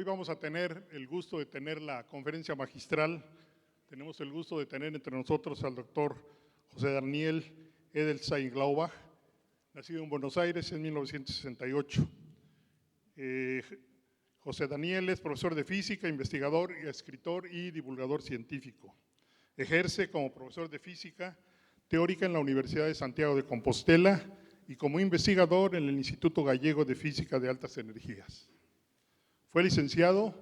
Hoy vamos a tener el gusto de tener la conferencia magistral. Tenemos el gusto de tener entre nosotros al doctor José Daniel Edelstein-Glaubach, nacido en Buenos Aires en 1968. José Daniel es profesor de física, investigador, escritor y divulgador científico. Ejerce como profesor de física teórica en la Universidad de Santiago de Compostela y como investigador en el Instituto Gallego de Física de Altas Energías. Fue licenciado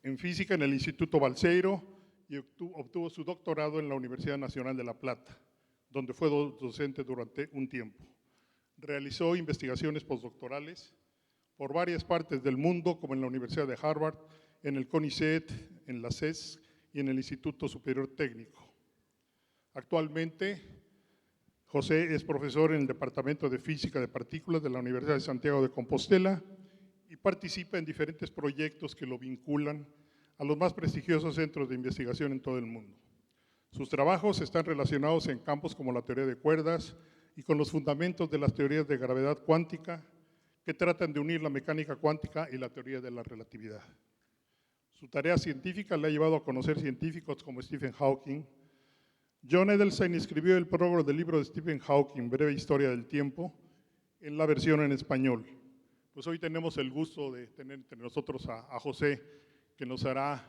en física en el Instituto Balseiro y obtuvo su doctorado en la Universidad Nacional de La Plata, donde fue docente durante un tiempo. Realizó investigaciones postdoctorales por varias partes del mundo, como en la Universidad de Harvard, en el CONICET, en la CES y en el Instituto Superior Técnico. Actualmente, José es profesor en el Departamento de Física de Partículas de la Universidad de Santiago de Compostela y participa en diferentes proyectos que lo vinculan a los más prestigiosos centros de investigación en todo el mundo. Sus trabajos están relacionados en campos como la teoría de cuerdas y con los fundamentos de las teorías de gravedad cuántica, que tratan de unir la mecánica cuántica y la teoría de la relatividad. Su tarea científica le ha llevado a conocer científicos como Stephen Hawking. John Edelstein escribió el prólogo del libro de Stephen Hawking, Breve Historia del Tiempo, en la versión en español. Pues hoy tenemos el gusto de tener entre nosotros a José, que nos hará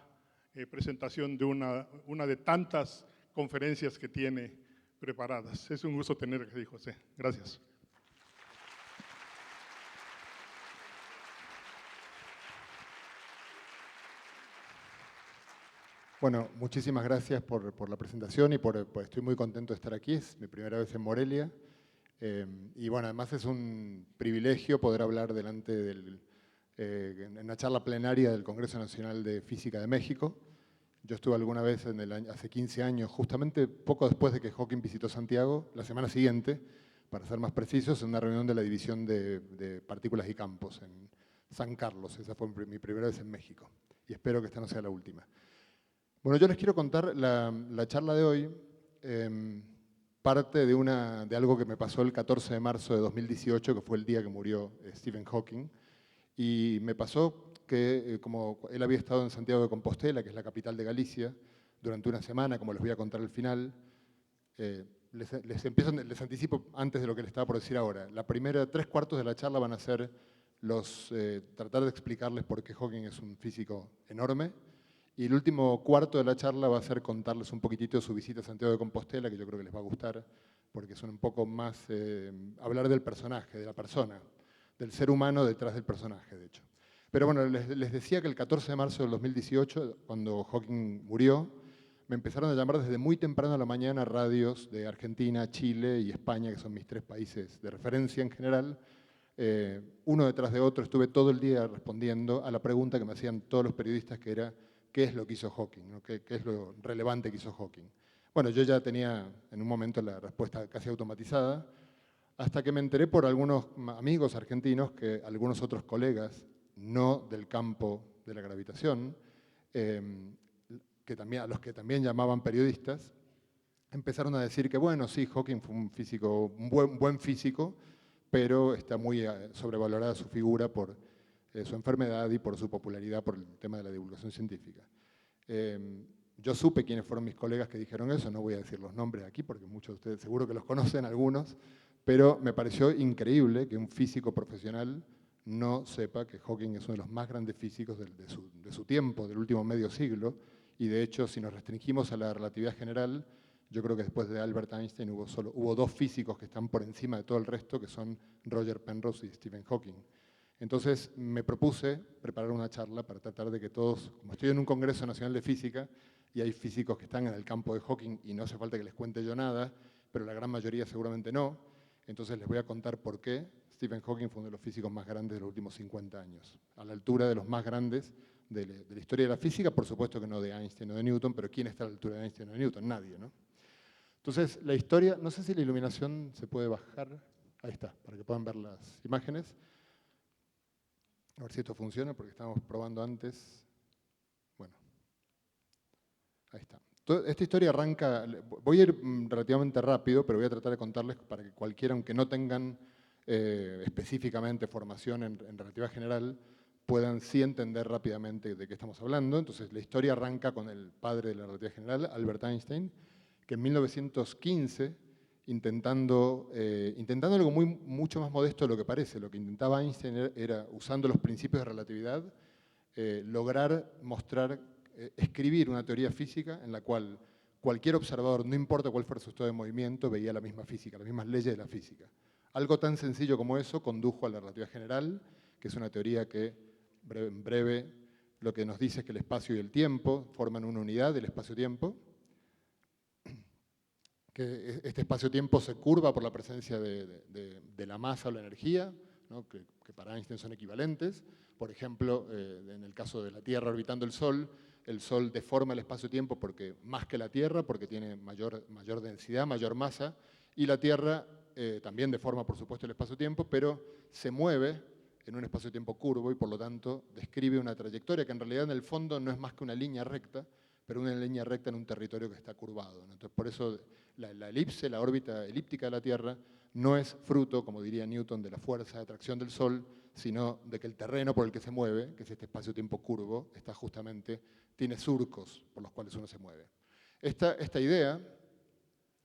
presentación de una de tantas conferencias que tiene preparadas. Es un gusto tenerte aquí, José. Gracias. Bueno, muchísimas gracias por la presentación y estoy muy contento de estar aquí. Es mi primera vez en Morelia. Y bueno, además es un privilegio poder hablar delante en una charla plenaria del Congreso Nacional de Física de México. Yo estuve alguna vez hace 15 años, justamente poco después de que Hawking visitó Santiago, la semana siguiente, para ser más precisos, en una reunión de la División de Partículas y Campos en San Carlos. Esa fue mi primera vez en México y espero que esta no sea la última. Bueno, yo les quiero contar la charla de hoy. Parte de algo que me pasó el 14 de marzo de 2018, que fue el día que murió Stephen Hawking. Y me pasó que, como él había estado en Santiago de Compostela, que es la capital de Galicia, durante una semana, como les voy a contar al final, les anticipo antes de lo que les estaba por decir ahora. La primera 3/4 de la charla van a ser tratar de explicarles por qué Hawking es un físico enorme. Y el último cuarto de la charla va a ser contarles un poquitito de su visita a Santiago de Compostela, que yo creo que les va a gustar, porque son un poco más hablar del personaje, de la persona, del ser humano detrás del personaje, de hecho. Pero bueno, les decía que el 14 de marzo del 2018, cuando Hawking murió, me empezaron a llamar desde muy temprano a la mañana radios de Argentina, Chile y España, que son mis 3 países de referencia en general, uno detrás de otro. Estuve todo el día respondiendo a la pregunta que me hacían todos los periodistas, que era ¿qué es lo que hizo Hawking? ¿No? ¿Qué es lo relevante que hizo Hawking? Bueno, yo ya tenía en un momento la respuesta casi automatizada, hasta que me enteré por algunos amigos argentinos que algunos otros colegas, no del campo de la gravitación, a los que también llamaban periodistas, empezaron a decir que bueno, sí, Hawking fue un físico, un buen físico, pero está muy sobrevalorada su figura por su enfermedad y por su popularidad por el tema de la divulgación científica. Yo supe quiénes fueron mis colegas que dijeron eso, no voy a decir los nombres aquí porque muchos de ustedes seguro que los conocen, algunos, pero me pareció increíble que un físico profesional no sepa que Hawking es uno de los más grandes físicos de su tiempo, del último medio siglo, y de hecho, si nos restringimos a la relatividad general, yo creo que después de Albert Einstein hubo 2 físicos que están por encima de todo el resto, que son Roger Penrose y Stephen Hawking. Entonces me propuse preparar una charla para tratar de que todos, como estoy en un Congreso Nacional de Física y hay físicos que están en el campo de Hawking y no hace falta que les cuente yo nada, pero la gran mayoría seguramente no, entonces les voy a contar por qué Stephen Hawking fue uno de los físicos más grandes de los últimos 50 años, a la altura de los más grandes de la historia de la física, por supuesto que no de Einstein o de Newton, pero ¿quién está a la altura de Einstein o de Newton? Nadie, ¿no? Entonces, la historia, no sé si la iluminación se puede bajar, ahí está, para que puedan ver las imágenes. A ver si esto funciona, porque estábamos probando antes. Bueno, ahí está. Esta historia arranca, voy a ir relativamente rápido, pero voy a tratar de contarles para que cualquiera, aunque no tengan específicamente formación en relatividad general, puedan sí entender rápidamente de qué estamos hablando. Entonces, la historia arranca con el padre de la relatividad general, Albert Einstein, que en 1915, intentando algo mucho más modesto de lo que parece, lo que intentaba Einstein era, usando los principios de relatividad, lograr mostrar, escribir una teoría física en la cual cualquier observador, no importa cuál fuera su estado de movimiento, veía la misma física, las mismas leyes de la física. Algo tan sencillo como eso condujo a la relatividad general, que es una teoría que, en breve, lo que nos dice es que el espacio y el tiempo forman una unidad, el espacio-tiempo, que este espacio-tiempo se curva por la presencia de la masa o la energía, ¿no? que para Einstein son equivalentes. Por ejemplo, en el caso de la Tierra orbitando el Sol deforma el espacio-tiempo más que la Tierra, porque tiene mayor densidad, mayor masa, y la Tierra también deforma, por supuesto, el espacio-tiempo, pero se mueve en un espacio-tiempo curvo y, por lo tanto, describe una trayectoria que en realidad en el fondo no es más que una línea recta, pero una línea recta en un territorio que está curvado, ¿no? Entonces, por eso la elipse, la órbita elíptica de la Tierra, no es fruto, como diría Newton, de la fuerza de atracción del Sol, sino de que el terreno por el que se mueve, que es este espacio-tiempo curvo, tiene surcos por los cuales uno se mueve. Esta idea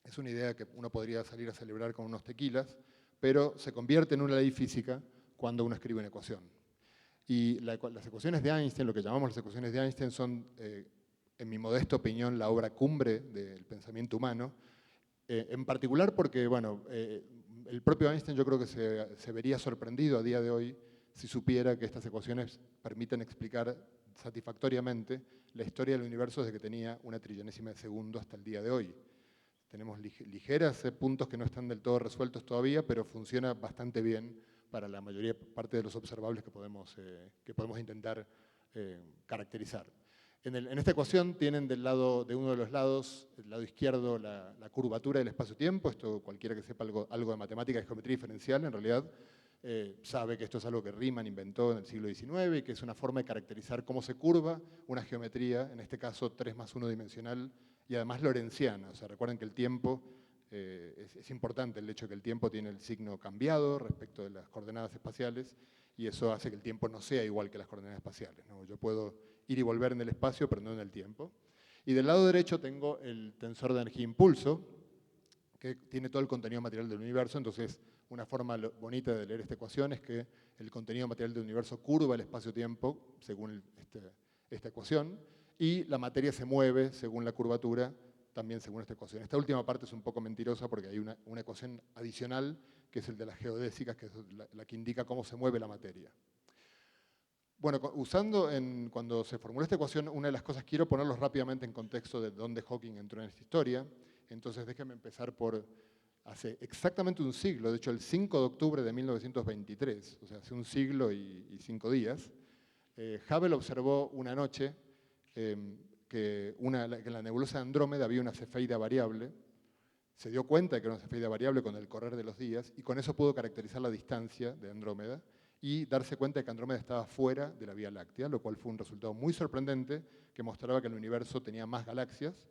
es una idea que uno podría salir a celebrar con unos tequilas, pero se convierte en una ley física cuando uno escribe una ecuación. Y las ecuaciones de Einstein, lo que llamamos las ecuaciones de Einstein, son, en mi modesta opinión, la obra cumbre del pensamiento humano, en particular porque, bueno, el propio Einstein yo creo que se vería sorprendido a día de hoy si supiera que estas ecuaciones permiten explicar satisfactoriamente la historia del universo desde que tenía una trillonésima de segundo hasta el día de hoy. Tenemos ligeros puntos que no están del todo resueltos todavía, pero funciona bastante bien para la parte de los observables que podemos intentar caracterizar. En esta ecuación tienen de uno de los lados, el lado izquierdo, la curvatura del espacio-tiempo. Esto cualquiera que sepa algo de matemática y geometría diferencial, en realidad, sabe que esto es algo que Riemann inventó en el siglo XIX y que es una forma de caracterizar cómo se curva una geometría, en este caso 3+1 dimensional y además lorentziana. O sea, recuerden que el tiempo, es importante el hecho de que el tiempo tiene el signo cambiado respecto de las coordenadas espaciales y eso hace que el tiempo no sea igual que las coordenadas espaciales, ¿no? Yo puedo ir y volver en el espacio, pero no en el tiempo. Y del lado derecho tengo el tensor de energía-impulso, que tiene todo el contenido material del universo. Entonces, una forma bonita de leer esta ecuación es que el contenido material del universo curva el espacio-tiempo según esta ecuación, y la materia se mueve según la curvatura, también según esta ecuación. Esta última parte es un poco mentirosa porque hay una ecuación adicional, que es el de las geodésicas, que es la que indica cómo se mueve la materia. Bueno, cuando se formuló esta ecuación, una de las cosas, quiero ponerlos rápidamente en contexto de dónde Hawking entró en esta historia. Entonces déjenme empezar por hace exactamente un siglo, de hecho el 5 de octubre de 1923, o sea, hace un siglo y 5 días, Hubble observó una noche que en la nebulosa de Andrómeda había una cefeida variable. Se dio cuenta de que era una cefeida variable con el correr de los días y con eso pudo caracterizar la distancia de Andrómeda y darse cuenta de que Andrómeda estaba fuera de la Vía Láctea, lo cual fue un resultado muy sorprendente que mostraba que el universo tenía más galaxias.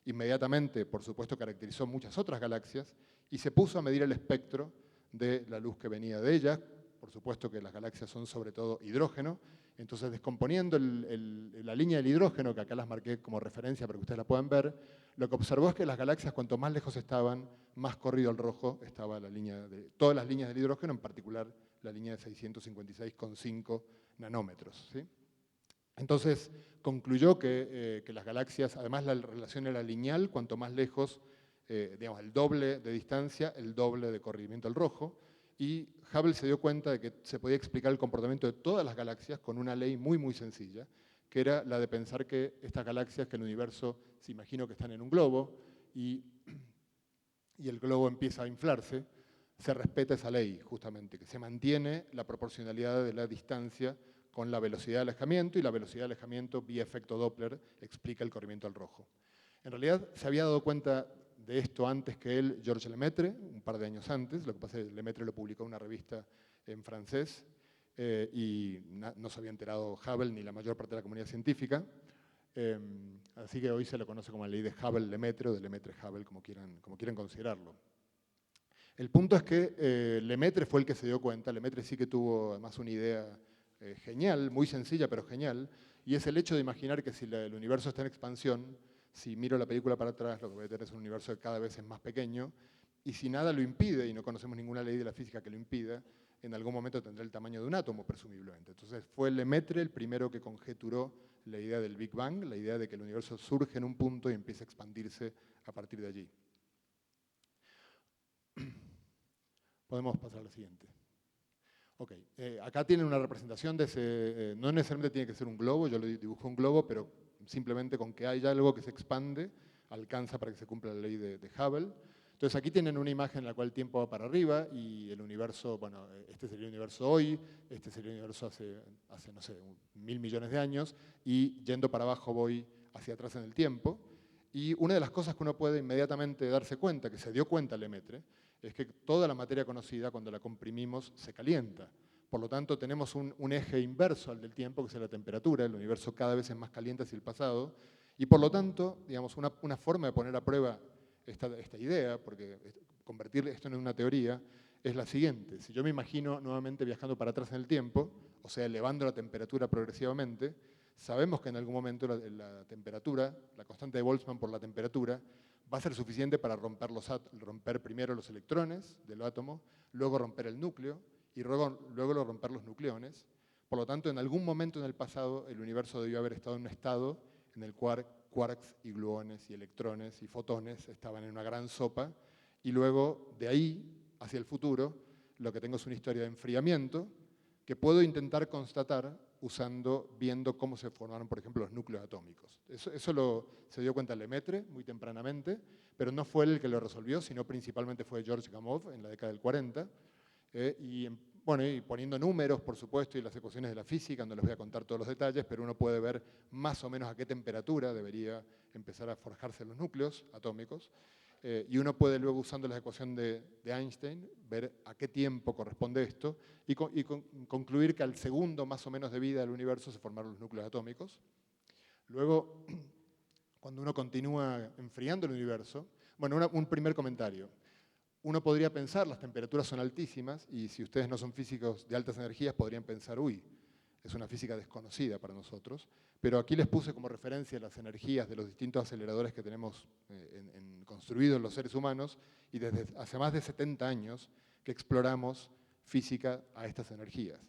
Inmediatamente, por supuesto, caracterizó muchas otras galaxias y se puso a medir el espectro de la luz que venía de ellas. Por supuesto que las galaxias son sobre todo hidrógeno. Entonces, descomponiendo la línea del hidrógeno, que acá las marqué como referencia para que ustedes la puedan ver, lo que observó es que las galaxias, cuanto más lejos estaban, más corrido al rojo estaba todas las líneas del hidrógeno, en particular la línea de 656,5 nanómetros, ¿sí? Entonces, concluyó que las galaxias, además la relación era lineal, cuanto más lejos, digamos, el doble de distancia, el doble de corrimiento al rojo, y Hubble se dio cuenta de que se podía explicar el comportamiento de todas las galaxias con una ley muy, muy sencilla, que era la de pensar que estas galaxias, que el universo, se imagina que están en un globo, y el globo empieza a inflarse, se respeta esa ley, justamente, que se mantiene la proporcionalidad de la distancia con la velocidad de alejamiento, y la velocidad de alejamiento vía efecto Doppler explica el corrimiento al rojo. En realidad se había dado cuenta de esto antes que él Georges Lemaitre, un par de años antes. Lo que pasa es que Lemaitre lo publicó en una revista en francés y no se había enterado Hubble ni la mayor parte de la comunidad científica. Así que hoy se lo conoce como la ley de Hubble-Lemaitre o de Lemaitre-Hubble, como quieran considerarlo. El punto es que Lemaitre fue el que se dio cuenta. Lemaitre sí que tuvo además una idea genial, muy sencilla pero genial, y es el hecho de imaginar que si el universo está en expansión, si miro la película para atrás, lo que voy a tener es un universo que cada vez es más pequeño, y si nada lo impide, y no conocemos ninguna ley de la física que lo impida, en algún momento tendrá el tamaño de un átomo, presumiblemente. Entonces fue Lemaitre el primero que conjeturó la idea del Big Bang, la idea de que el universo surge en un punto y empieza a expandirse a partir de allí. Podemos pasar a la siguiente. Ok, acá tienen una representación de ese, no necesariamente tiene que ser un globo, yo le dibujé un globo, pero simplemente con que haya algo que se expande, alcanza para que se cumpla la ley de Hubble. Entonces aquí tienen una imagen en la cual el tiempo va para arriba y el universo, bueno, este sería el universo hoy, este sería el universo hace no sé, 1000 millones de años, y yendo para abajo voy hacia atrás en el tiempo. Y una de las cosas que uno puede inmediatamente darse cuenta, que se dio cuenta Lemaitre, es que toda la materia conocida, cuando la comprimimos, se calienta. Por lo tanto, tenemos un eje inverso al del tiempo, que es la temperatura. El universo cada vez es más caliente hacia el pasado. Y por lo tanto, digamos, una forma de poner a prueba esta idea, porque convertir esto en una teoría, es la siguiente. Si yo me imagino nuevamente viajando para atrás en el tiempo, o sea, elevando la temperatura progresivamente, sabemos que en algún momento la temperatura, la constante de Boltzmann por la temperatura, va a ser suficiente para romper primero los electrones del átomo, luego romper el núcleo y luego romper los nucleones. Por lo tanto, en algún momento en el pasado, el universo debió haber estado en un estado en el cual quarks y gluones y electrones y fotones estaban en una gran sopa, y luego de ahí hacia el futuro lo que tengo es una historia de enfriamiento que puedo intentar constatar viendo cómo se formaron, por ejemplo, los núcleos atómicos. Eso se dio cuenta Lemaitre muy tempranamente, pero no fue él el que lo resolvió, sino principalmente fue George Gamow en la década del 40, bueno, y poniendo números, por supuesto, y las ecuaciones de la física, no les voy a contar todos los detalles, pero uno puede ver más o menos a qué temperatura debería empezar a forjarse los núcleos atómicos, y uno puede luego, usando la ecuación de Einstein, ver a qué tiempo corresponde esto, y concluir que al segundo más o menos de vida del universo se formaron los núcleos atómicos. Luego, cuando uno continúa enfriando el universo, bueno, un primer comentario. Uno podría pensar, las temperaturas son altísimas, y si ustedes no son físicos de altas energías, podrían pensar, uy, es una física desconocida para nosotros, pero aquí les puse como referencia las energías de los distintos aceleradores que tenemos construidos los seres humanos, y desde hace más de 70 años que exploramos física a estas energías.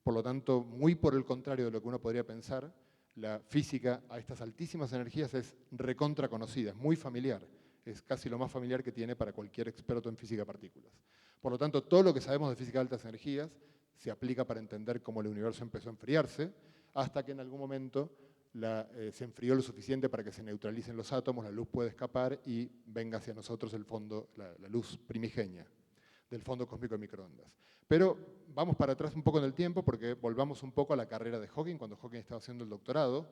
Por lo tanto, muy por el contrario de lo que uno podría pensar, la física a estas altísimas energías es recontra conocida, es muy familiar. Es casi lo más familiar que tiene para cualquier experto en física de partículas. Por lo tanto, todo lo que sabemos de física de altas energías se aplica para entender cómo el universo empezó a enfriarse, hasta que en algún momento se enfrió lo suficiente para que se neutralicen los átomos, la luz puede escapar y venga hacia nosotros el fondo, la luz primigenia del fondo cósmico de microondas. Pero vamos para atrás un poco en el tiempo, porque volvamos un poco a la carrera de Hawking. Cuando Hawking estaba haciendo el doctorado,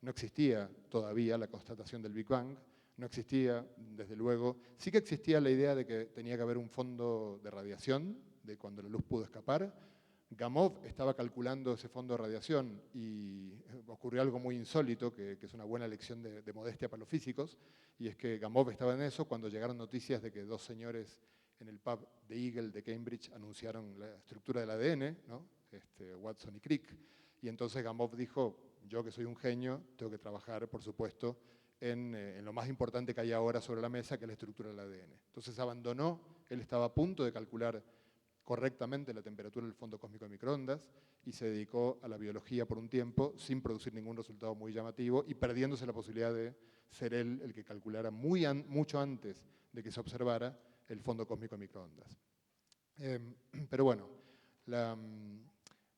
no existía todavía la constatación del Big Bang, no existía, desde luego. Sí que existía la idea de que tenía que haber un fondo de radiación, de cuando la luz pudo escapar. Gamow estaba calculando ese fondo de radiación y ocurrió algo muy insólito, que es una buena lección de modestia para los físicos, y es que Gamow estaba en eso cuando llegaron noticias de que dos señores en el pub de Eagle de Cambridge anunciaron la estructura del ADN, ¿no? Watson y Crick, y entonces Gamow dijo, yo que soy un genio, tengo que trabajar, por supuesto, en lo más importante que hay ahora sobre la mesa, que es la estructura del ADN. Entonces abandonó, él estaba a punto de calcular correctamente la temperatura del fondo cósmico de microondas y se dedicó a la biología por un tiempo sin producir ningún resultado muy llamativo y perdiéndose la posibilidad de ser él el que calculara mucho antes de que se observara el fondo cósmico de microondas. Pero bueno,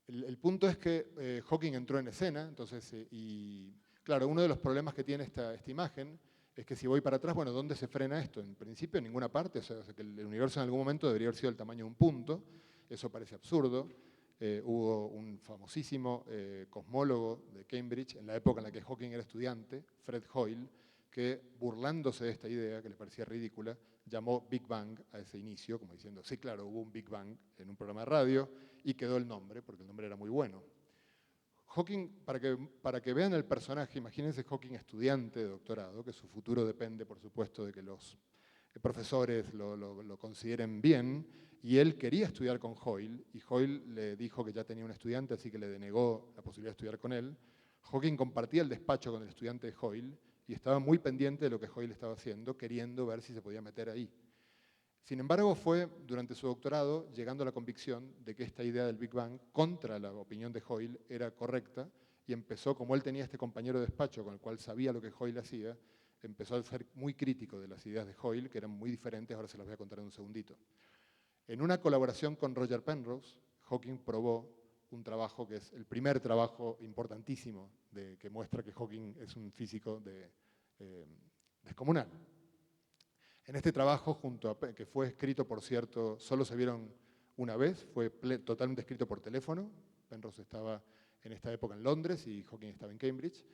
el punto es que Hawking entró en escena, entonces, y claro, uno de los problemas que tiene esta imagen es que si voy para atrás, bueno, ¿dónde se frena esto? En principio en ninguna parte, o sea que el universo en algún momento debería haber sido del tamaño de un punto, eso parece absurdo. Hubo un famosísimo cosmólogo de Cambridge, en la época en la que Hawking era estudiante, Fred Hoyle, que burlándose de esta idea, que le parecía ridícula, llamó Big Bang a ese inicio, como diciendo, sí, claro, hubo un Big Bang en un programa de radio, y quedó el nombre, porque el nombre era muy bueno. Hawking, para que vean el personaje, imagínense Hawking estudiante de doctorado, que su futuro depende, por supuesto, de que los profesores lo consideren bien, y él quería estudiar con Hoyle, y Hoyle le dijo que ya tenía un estudiante, así que le denegó la posibilidad de estudiar con él. Hawking compartía el despacho con el estudiante de Hoyle, y estaba muy pendiente de lo que Hoyle estaba haciendo, queriendo ver si se podía meter ahí. Sin embargo, fue durante su doctorado llegando a la convicción de que esta idea del Big Bang, contra la opinión de Hoyle, era correcta, y empezó, como él tenía este compañero de despacho con el cual sabía lo que Hoyle hacía, empezó a ser muy crítico de las ideas de Hoyle, que eran muy diferentes, ahora se las voy a contar en un segundito. En una colaboración con Roger Penrose, Hawking probó un trabajo que es el primer trabajo importantísimo que muestra que Hawking es un físico descomunal. En este trabajo, que fue escrito, por cierto, solo se vieron una vez, fue totalmente escrito por teléfono. Penrose estaba en esta época en Londres y Hawking estaba en Cambridge.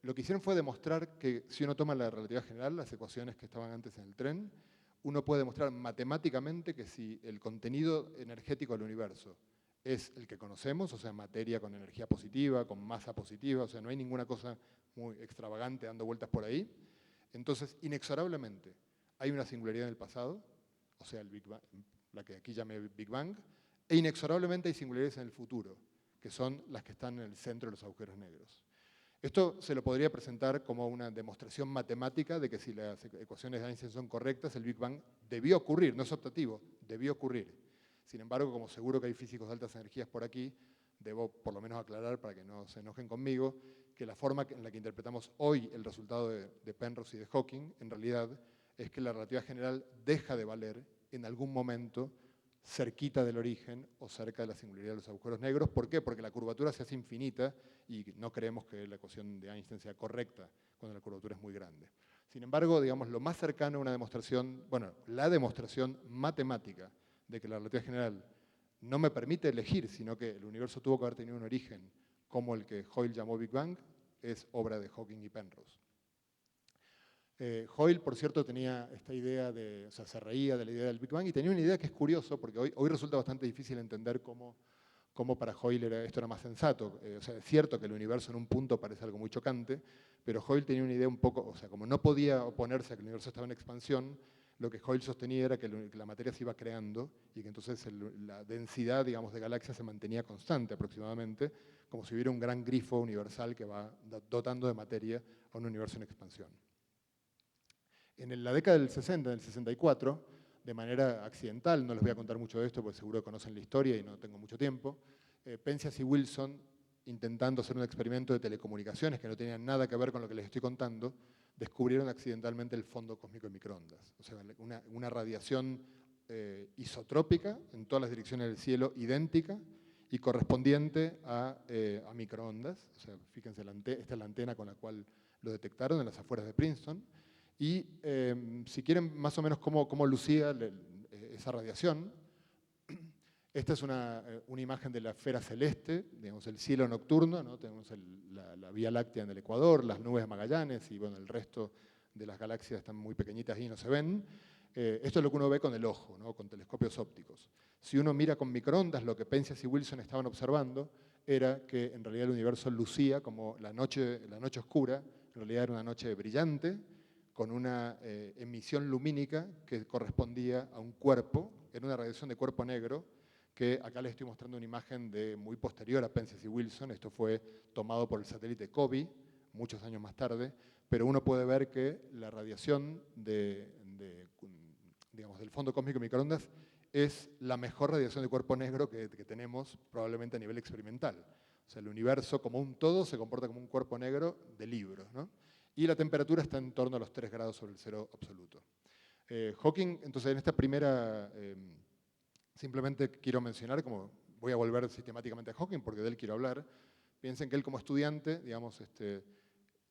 Lo que hicieron fue demostrar que si uno toma la relatividad general, las ecuaciones que estaban antes en el tren, uno puede demostrar matemáticamente que si el contenido energético del universo es el que conocemos, o sea, materia con energía positiva, con masa positiva, o sea, no hay ninguna cosa muy extravagante dando vueltas por ahí, entonces, inexorablemente, hay una singularidad en el pasado, o sea, el Big Bang, la que aquí llamé Big Bang, e inexorablemente hay singularidades en el futuro, que son las que están en el centro de los agujeros negros. Esto se lo podría presentar como una demostración matemática de que si las ecuaciones de Einstein son correctas, el Big Bang debió ocurrir, no es optativo, debió ocurrir. Sin embargo, como seguro que hay físicos de altas energías por aquí, debo por lo menos aclarar para que no se enojen conmigo, que la forma en la que interpretamos hoy el resultado de Penrose y de Hawking, en realidad, es que la relatividad general deja de valer en algún momento cerquita del origen o cerca de la singularidad de los agujeros negros. ¿Por qué? Porque la curvatura se hace infinita y no creemos que la ecuación de Einstein sea correcta cuando la curvatura es muy grande. Sin embargo, digamos, lo más cercano a una demostración, bueno, la demostración matemática de que la relatividad general no me permite elegir, sino que el universo tuvo que haber tenido un origen como el que Hoyle llamó Big Bang, es obra de Hawking y Penrose. Hoyle, por cierto, tenía esta idea o sea, se reía de la idea del Big Bang y tenía una idea que es curioso, porque hoy resulta bastante difícil entender cómo para Hoyle esto era más sensato. O sea, es cierto que el universo en un punto parece algo muy chocante, pero Hoyle tenía una idea un poco, o sea, como no podía oponerse a que el universo estaba en expansión, lo que Hoyle sostenía era que la materia se iba creando y que entonces la densidad, digamos, de galaxias se mantenía constante aproximadamente, como si hubiera un gran grifo universal que va dotando de materia a un universo en expansión. En la década del 60, en el 64, de manera accidental, no les voy a contar mucho de esto porque seguro conocen la historia y no tengo mucho tiempo, Penzias y Wilson, intentando hacer un experimento de telecomunicaciones que no tenían nada que ver con lo que les estoy contando, descubrieron accidentalmente el fondo cósmico de microondas, o sea, una radiación isotrópica en todas las direcciones del cielo, idéntica y correspondiente a microondas. O sea, fíjense, esta es la antena con la cual lo detectaron en las afueras de Princeton. Y si quieren más o menos cómo lucía esa radiación, esta es una imagen de la esfera celeste, digamos el cielo nocturno, ¿no? Tenemos la Vía Láctea en el Ecuador, las nubes de Magallanes y bueno, el resto de las galaxias están muy pequeñitas y no se ven. Esto es lo que uno ve con el ojo, ¿no? Con telescopios ópticos. Si uno mira con microondas, lo que Penzias y Wilson estaban observando era que en realidad el universo lucía como la noche oscura, en realidad era una noche brillante, con una emisión lumínica que correspondía a un cuerpo, era una radiación de cuerpo negro, que acá les estoy mostrando una imagen muy posterior a Penzias y Wilson. Esto fue tomado por el satélite COBE muchos años más tarde, pero uno puede ver que la radiación digamos, del fondo cósmico de microondas es la mejor radiación de cuerpo negro que tenemos probablemente a nivel experimental. O sea, el universo como un todo se comporta como un cuerpo negro de libro, ¿no? Y la temperatura está en torno a los 3 grados sobre el cero absoluto. Hawking, entonces en esta primera, simplemente quiero mencionar, como voy a volver sistemáticamente a Hawking porque de él quiero hablar, piensen que él como estudiante, digamos,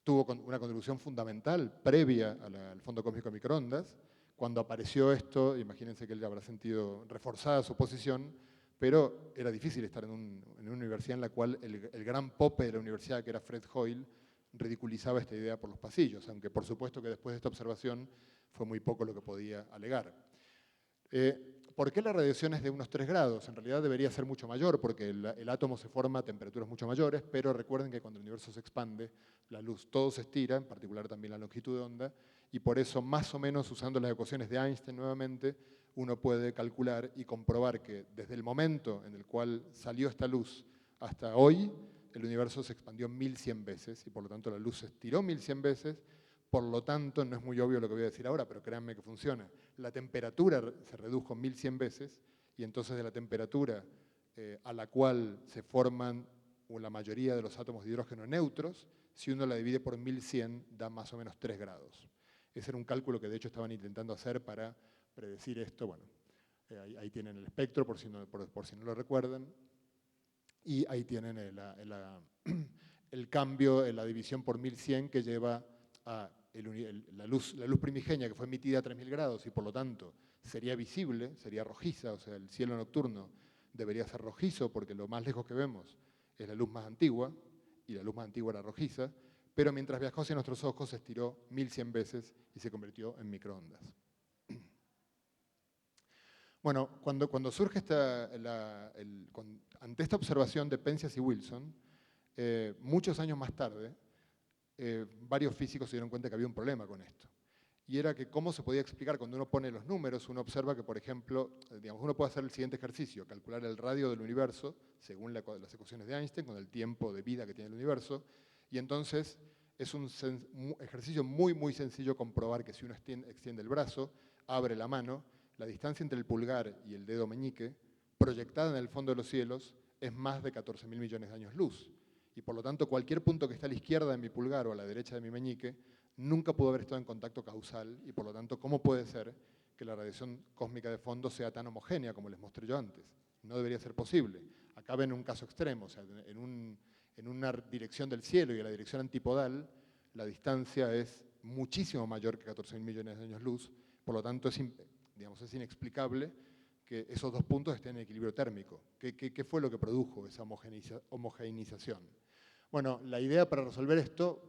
tuvo una contribución fundamental previa al fondo cósmico de microondas. Cuando apareció esto, imagínense que él habrá sentido reforzada su posición, pero era difícil estar en una universidad en la cual el gran pope de la universidad, que era Fred Hoyle, ridiculizaba esta idea por los pasillos, aunque por supuesto que después de esta observación fue muy poco lo que podía alegar. ¿Por qué la radiación es de unos 3 grados? En realidad debería ser mucho mayor, porque el átomo se forma a temperaturas mucho mayores, pero recuerden que cuando el universo se expande, la luz todo se estira, en particular también la longitud de onda, y por eso, más o menos, usando las ecuaciones de Einstein nuevamente, uno puede calcular y comprobar que desde el momento en el cual salió esta luz hasta hoy, el universo se expandió 1100 veces, y por lo tanto la luz se estiró 1100 veces. Por lo tanto, no es muy obvio lo que voy a decir ahora, pero créanme que funciona. La temperatura se redujo 1100 veces, y entonces de la temperatura a la cual se forman la mayoría de los átomos de hidrógeno neutros, si uno la divide por 1100, da más o menos 3 grados. Ese era un cálculo que de hecho estaban intentando hacer para predecir esto. Bueno, ahí tienen el espectro, por si no lo recuerdan. Y ahí tienen el cambio, la división por 1100 que lleva a la luz primigenia que fue emitida a 3000 grados y por lo tanto sería visible, sería rojiza, o sea, el cielo nocturno debería ser rojizo porque lo más lejos que vemos es la luz más antigua y la luz más antigua era rojiza, pero mientras viajó hacia nuestros ojos se estiró 1100 veces y se convirtió en microondas. Bueno, cuando surge ante esta observación de Penzias y Wilson, muchos años más tarde, varios físicos se dieron cuenta que había un problema con esto. Y era que cómo se podía explicar cuando uno pone los números, uno observa que, por ejemplo, digamos, uno puede hacer el siguiente ejercicio, calcular el radio del universo, según las ecuaciones de Einstein, con el tiempo de vida que tiene el universo, y entonces es un ejercicio muy, muy sencillo comprobar que si uno extiende el brazo, abre la mano, la distancia entre el pulgar y el dedo meñique, proyectada en el fondo de los cielos, es más de 14.000 millones de años luz. Y por lo tanto, cualquier punto que esté a la izquierda de mi pulgar o a la derecha de mi meñique nunca pudo haber estado en contacto causal, y por lo tanto, ¿cómo puede ser que la radiación cósmica de fondo sea tan homogénea como les mostré yo antes? No debería ser posible. Acá ven un caso extremo, o sea, en una dirección del cielo y en la dirección antipodal, la distancia es muchísimo mayor que 14.000 millones de años luz, por lo tanto es inexplicable que esos dos puntos estén en equilibrio térmico. ¿Qué fue lo que produjo esa homogeneización? Bueno, la idea para resolver esto,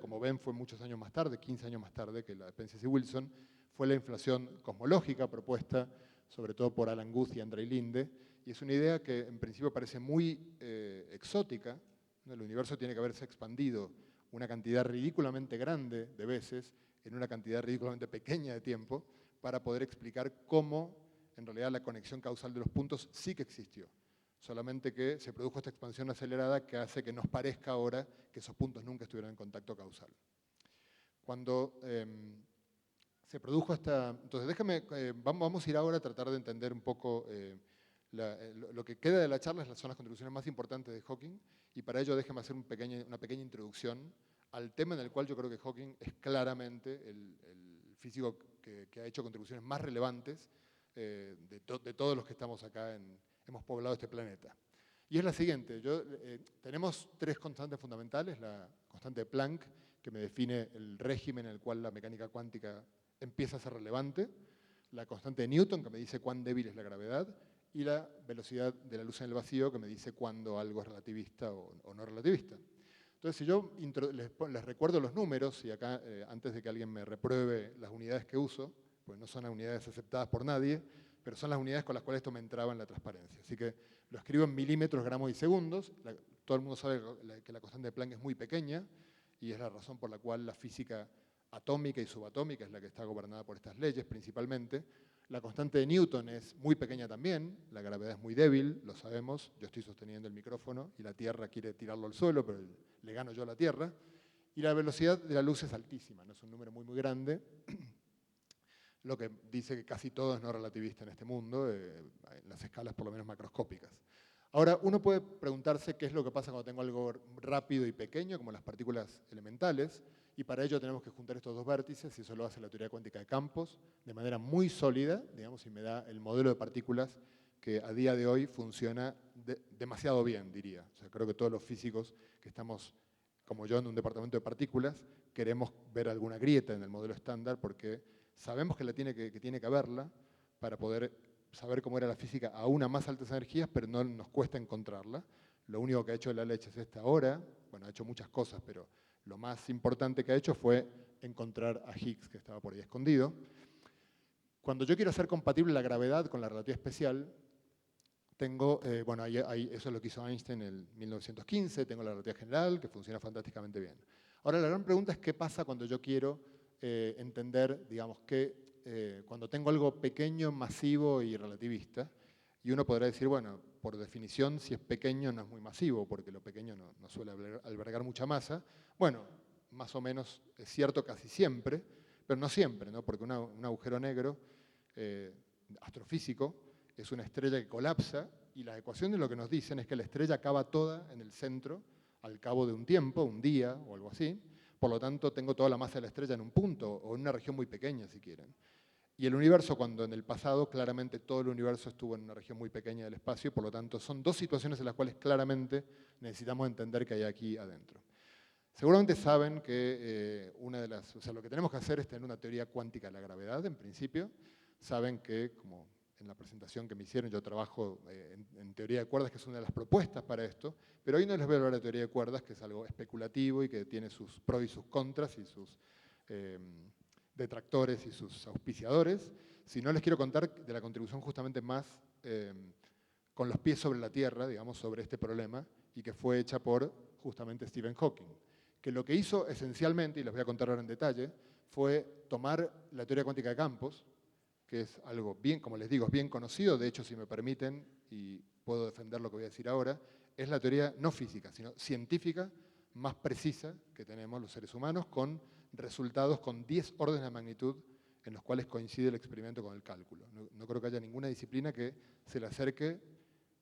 como ven, fue muchos años más tarde, 15 años más tarde que la de Penzias y Wilson, fue la inflación cosmológica propuesta sobre todo por Alan Guth y Andrei Linde, y es una idea que en principio parece muy exótica, ¿no? El universo tiene que haberse expandido una cantidad ridículamente grande de veces en una cantidad ridículamente pequeña de tiempo para poder explicar cómo en realidad la conexión causal de los puntos sí que existió. Solamente que se produjo esta expansión acelerada que hace que nos parezca ahora que esos puntos nunca estuvieron en contacto causal. Cuando se produjo esta... Entonces, vamos a ir ahora a tratar de entender un poco lo que queda de la charla, son las contribuciones más importantes de Hawking, y para ello déjeme hacer una pequeña introducción al tema en el cual yo creo que Hawking es claramente el físico que ha hecho contribuciones más relevantes de todos los que estamos acá, hemos poblado este planeta. Y es la siguiente, tenemos tres constantes fundamentales, la constante de Planck, que me define el régimen en el cual la mecánica cuántica empieza a ser relevante, la constante de Newton, que me dice cuán débil es la gravedad, y la velocidad de la luz en el vacío, que me dice cuándo algo es relativista o no relativista. Entonces, si yo les recuerdo los números, y acá, antes de que alguien me repruebe las unidades que uso, pues no son las unidades aceptadas por nadie, pero son las unidades con las cuales esto me entraba en la transparencia. Así que lo escribo en milímetros, gramos y segundos. Todo el mundo sabe que la constante de Planck es muy pequeña, y es la razón por la cual la física atómica y subatómica es la que está gobernada por estas leyes principalmente. La constante de Newton es muy pequeña también, la gravedad es muy débil, lo sabemos, yo estoy sosteniendo el micrófono y la Tierra quiere tirarlo al suelo, pero le gano yo a la Tierra. Y la velocidad de la luz es altísima, no es un número muy, muy grande, lo que dice que casi todo es no relativista en este mundo, en las escalas por lo menos macroscópicas. Ahora, uno puede preguntarse qué es lo que pasa cuando tengo algo rápido y pequeño, como las partículas elementales, y para ello tenemos que juntar estos dos vértices, y eso lo hace la teoría cuántica de campos, de manera muy sólida, digamos, y me da el modelo de partículas que a día de hoy funciona demasiado bien, diría. O sea, creo que todos los físicos que estamos, como yo, en un departamento de partículas, queremos ver alguna grieta en el modelo estándar, porque sabemos que tiene que haberla para poder saber cómo era la física a una más altas energías, pero no nos cuesta encontrarla. Lo único que ha hecho la leche es esta ahora, bueno, ha hecho muchas cosas, pero lo más importante que ha hecho fue encontrar a Higgs, que estaba por ahí escondido. Cuando yo quiero hacer compatible la gravedad con la relatividad especial, tengo, bueno, eso es lo que hizo Einstein en el 1915, tengo la relatividad general, que funciona fantásticamente bien. Ahora, la gran pregunta es qué pasa cuando yo quiero entender, digamos, que cuando tengo algo pequeño, masivo y relativista, y uno podrá decir, bueno, por definición, si es pequeño no es muy masivo, porque lo pequeño no suele albergar mucha masa. Bueno, más o menos es cierto casi siempre, pero no siempre, ¿no? Porque un agujero negro astrofísico es una estrella que colapsa y las ecuaciones lo que nos dicen es que la estrella acaba toda en el centro al cabo de un tiempo, un día o algo así. Por lo tanto, tengo toda la masa de la estrella en un punto o en una región muy pequeña, si quieren. Y el universo, cuando en el pasado claramente todo el universo estuvo en una región muy pequeña del espacio, por lo tanto son dos situaciones en las cuales claramente necesitamos entender qué hay aquí adentro. Seguramente saben que lo que tenemos que hacer es tener una teoría cuántica de la gravedad, en principio. Saben que, como en la presentación que me hicieron, yo trabajo en teoría de cuerdas, que es una de las propuestas para esto, pero hoy no les voy a hablar de teoría de cuerdas, que es algo especulativo y que tiene sus pros y sus contras y sus detractores y sus auspiciadores, sino les quiero contar de la contribución justamente más con los pies sobre la tierra, digamos, sobre este problema, y que fue hecha por justamente Stephen Hawking, que lo que hizo esencialmente, y les voy a contar ahora en detalle, fue tomar la teoría cuántica de campos, que es algo bien, como les digo, es bien conocido, de hecho, si me permiten, y puedo defender lo que voy a decir ahora, es la teoría no física, sino científica más precisa que tenemos los seres humanos, con resultados con 10 órdenes de magnitud en los cuales coincide el experimento con el cálculo. No creo que haya ninguna disciplina que se le acerque,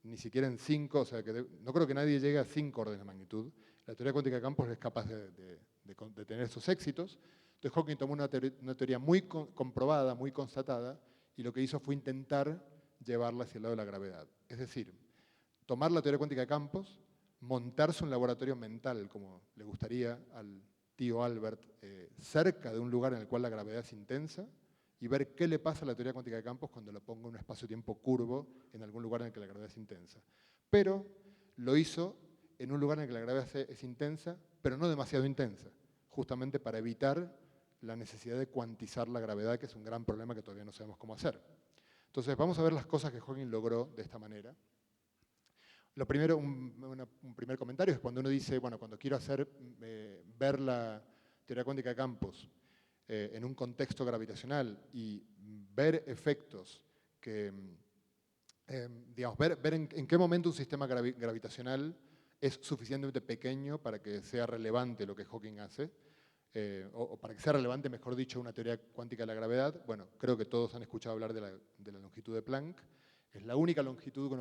ni siquiera en 5, o sea, no creo que nadie llegue a 5 órdenes de magnitud. La teoría cuántica de campos es capaz de tener esos éxitos. Entonces Hawking tomó una teoría muy comprobada, muy constatada, y lo que hizo fue intentar llevarla hacia el lado de la gravedad. Es decir, tomar la teoría cuántica de campos, montarse un laboratorio mental, como le gustaría al tío Albert, cerca de un lugar en el cual la gravedad es intensa, y ver qué le pasa a la teoría cuántica de campos cuando lo pongo en un espacio-tiempo curvo en algún lugar en el que la gravedad es intensa. Pero lo hizo en un lugar en el que la gravedad es intensa, pero no demasiado intensa, justamente para evitar la necesidad de cuantizar la gravedad, que es un gran problema que todavía no sabemos cómo hacer. Entonces, vamos a ver las cosas que Hawking logró de esta manera. Lo primero, un primer comentario es cuando uno dice, bueno, cuando quiero ver la teoría cuántica de campos en un contexto gravitacional y ver efectos que, digamos, ver en qué momento un sistema gravitacional es suficientemente pequeño para que sea relevante lo que Hawking hace, o para que sea relevante, mejor dicho, una teoría cuántica de la gravedad. Bueno, creo que todos han escuchado hablar de la longitud de Planck. Es la única longitud que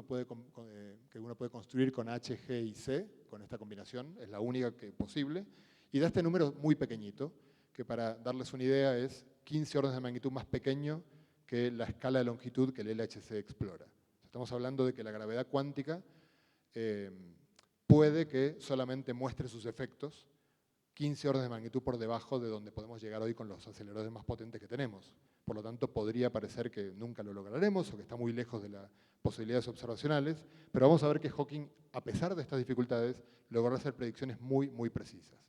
uno puede construir con H, G y C, con esta combinación, es la única posible, y da este número muy pequeñito, que para darles una idea es 15 órdenes de magnitud más pequeño que la escala de longitud que el LHC explora. Estamos hablando de que la gravedad cuántica puede que solamente muestre sus efectos 15 órdenes de magnitud por debajo de donde podemos llegar hoy con los aceleradores más potentes que tenemos. Por lo tanto, podría parecer que nunca lo lograremos o que está muy lejos de las posibilidades observacionales, pero vamos a ver que Hawking, a pesar de estas dificultades, logró hacer predicciones muy, muy precisas.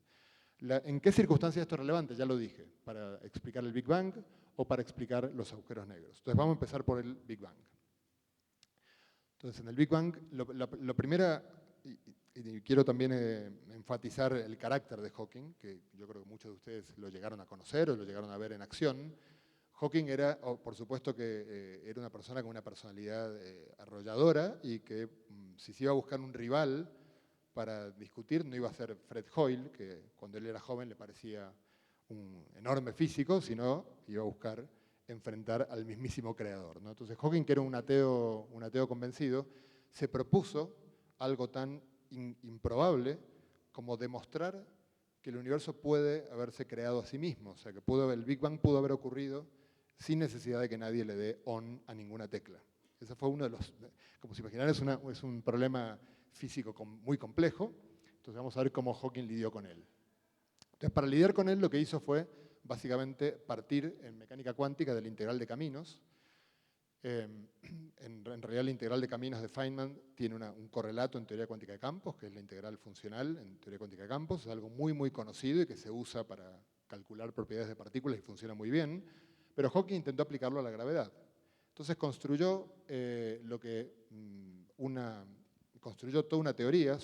¿En qué circunstancias esto es relevante? Ya lo dije, para explicar el Big Bang o para explicar los agujeros negros. Entonces vamos a empezar por el Big Bang. Entonces en el Big Bang, lo primero, y quiero también enfatizar el carácter de Hawking, que yo creo que muchos de ustedes lo llegaron a conocer o lo llegaron a ver en acción. Hawking era, por supuesto que era una persona con una personalidad arrolladora y que si se iba a buscar un rival para discutir, no iba a ser Fred Hoyle, que cuando él era joven le parecía un enorme físico, sino iba a buscar enfrentar al mismísimo creador, ¿no? Entonces Hawking, que era un ateo convencido, se propuso algo tan improbable como demostrar que el universo puede haberse creado a sí mismo, o sea, que el Big Bang pudo haber ocurrido sin necesidad de que nadie le dé on a ninguna tecla. Ese fue uno de los, como se imaginarán, es un problema físico muy complejo, entonces vamos a ver cómo Hawking lidió con él. Entonces, para lidiar con él, lo que hizo fue, básicamente, partir en mecánica cuántica del integral de caminos. En realidad, la integral de caminos de Feynman tiene un correlato en teoría cuántica de campos, que es la integral funcional en teoría cuántica de campos. Es algo muy, muy conocido y que se usa para calcular propiedades de partículas y funciona muy bien. Pero Hawking intentó aplicarlo a la gravedad. Entonces construyó construyó toda una teoría,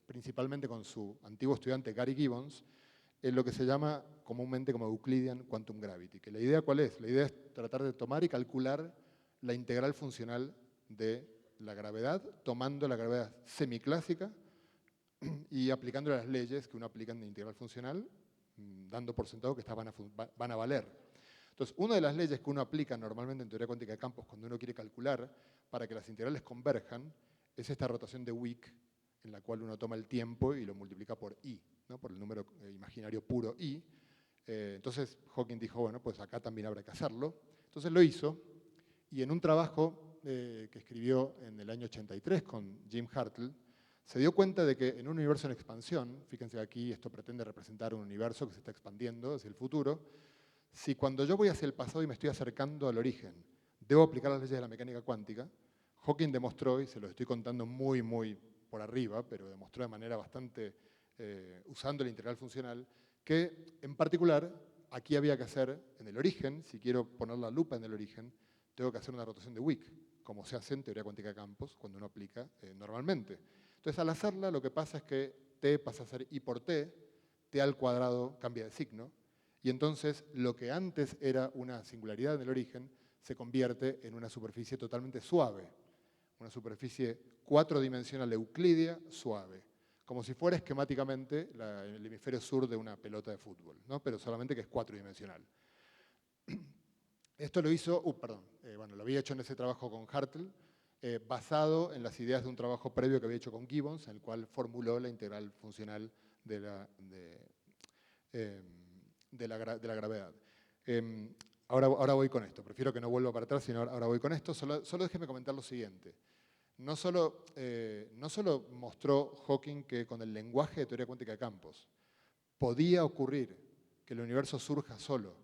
principalmente con su antiguo estudiante Gary Gibbons, en lo que se llama comúnmente como Euclidean Quantum Gravity. ¿Que la idea cuál es? La idea es tratar de tomar y calcular la integral funcional de la gravedad, tomando la gravedad semiclásica y aplicando las leyes que uno aplica en la integral funcional, dando por sentado que estas van a valer. Entonces, una de las leyes que uno aplica normalmente en teoría cuántica de campos cuando uno quiere calcular para que las integrales converjan es esta rotación de Wick, en la cual uno toma el tiempo y lo multiplica por I, ¿no? Por el número imaginario puro I. Entonces Hawking dijo, bueno, pues acá también habrá que hacerlo. Entonces lo hizo, y en un trabajo que escribió en el año 83 con Jim Hartle, se dio cuenta de que en un universo en expansión, fíjense que aquí esto pretende representar un universo que se está expandiendo hacia el futuro, si cuando yo voy hacia el pasado y me estoy acercando al origen, debo aplicar las leyes de la mecánica cuántica, Hawking demostró, y se lo estoy contando muy por arriba, pero demostró de manera bastante, usando la integral funcional, que en particular aquí había que hacer en el origen, si quiero poner la lupa en el origen, tengo que hacer una rotación de Wick, como se hace en teoría cuántica de campos cuando uno aplica normalmente. Entonces al hacerla lo que pasa es que t pasa a ser I por t, t al cuadrado cambia de signo, y entonces lo que antes era una singularidad en el origen se convierte en una superficie totalmente suave, una superficie cuatrodimensional euclídea suave, como si fuera esquemáticamente el hemisferio sur de una pelota de fútbol, ¿no? Pero solamente que es cuatridimensional. Esto lo hizo, bueno, lo había hecho en ese trabajo con Hartle, basado en las ideas de un trabajo previo que había hecho con Gibbons, en el cual formuló la integral funcional de la gravedad. Ahora voy con esto, prefiero que no vuelva para atrás, sino ahora voy con esto. Solo déjeme comentar lo siguiente. No solo mostró Hawking que con el lenguaje de teoría cuántica de campos podía ocurrir que el universo surja solo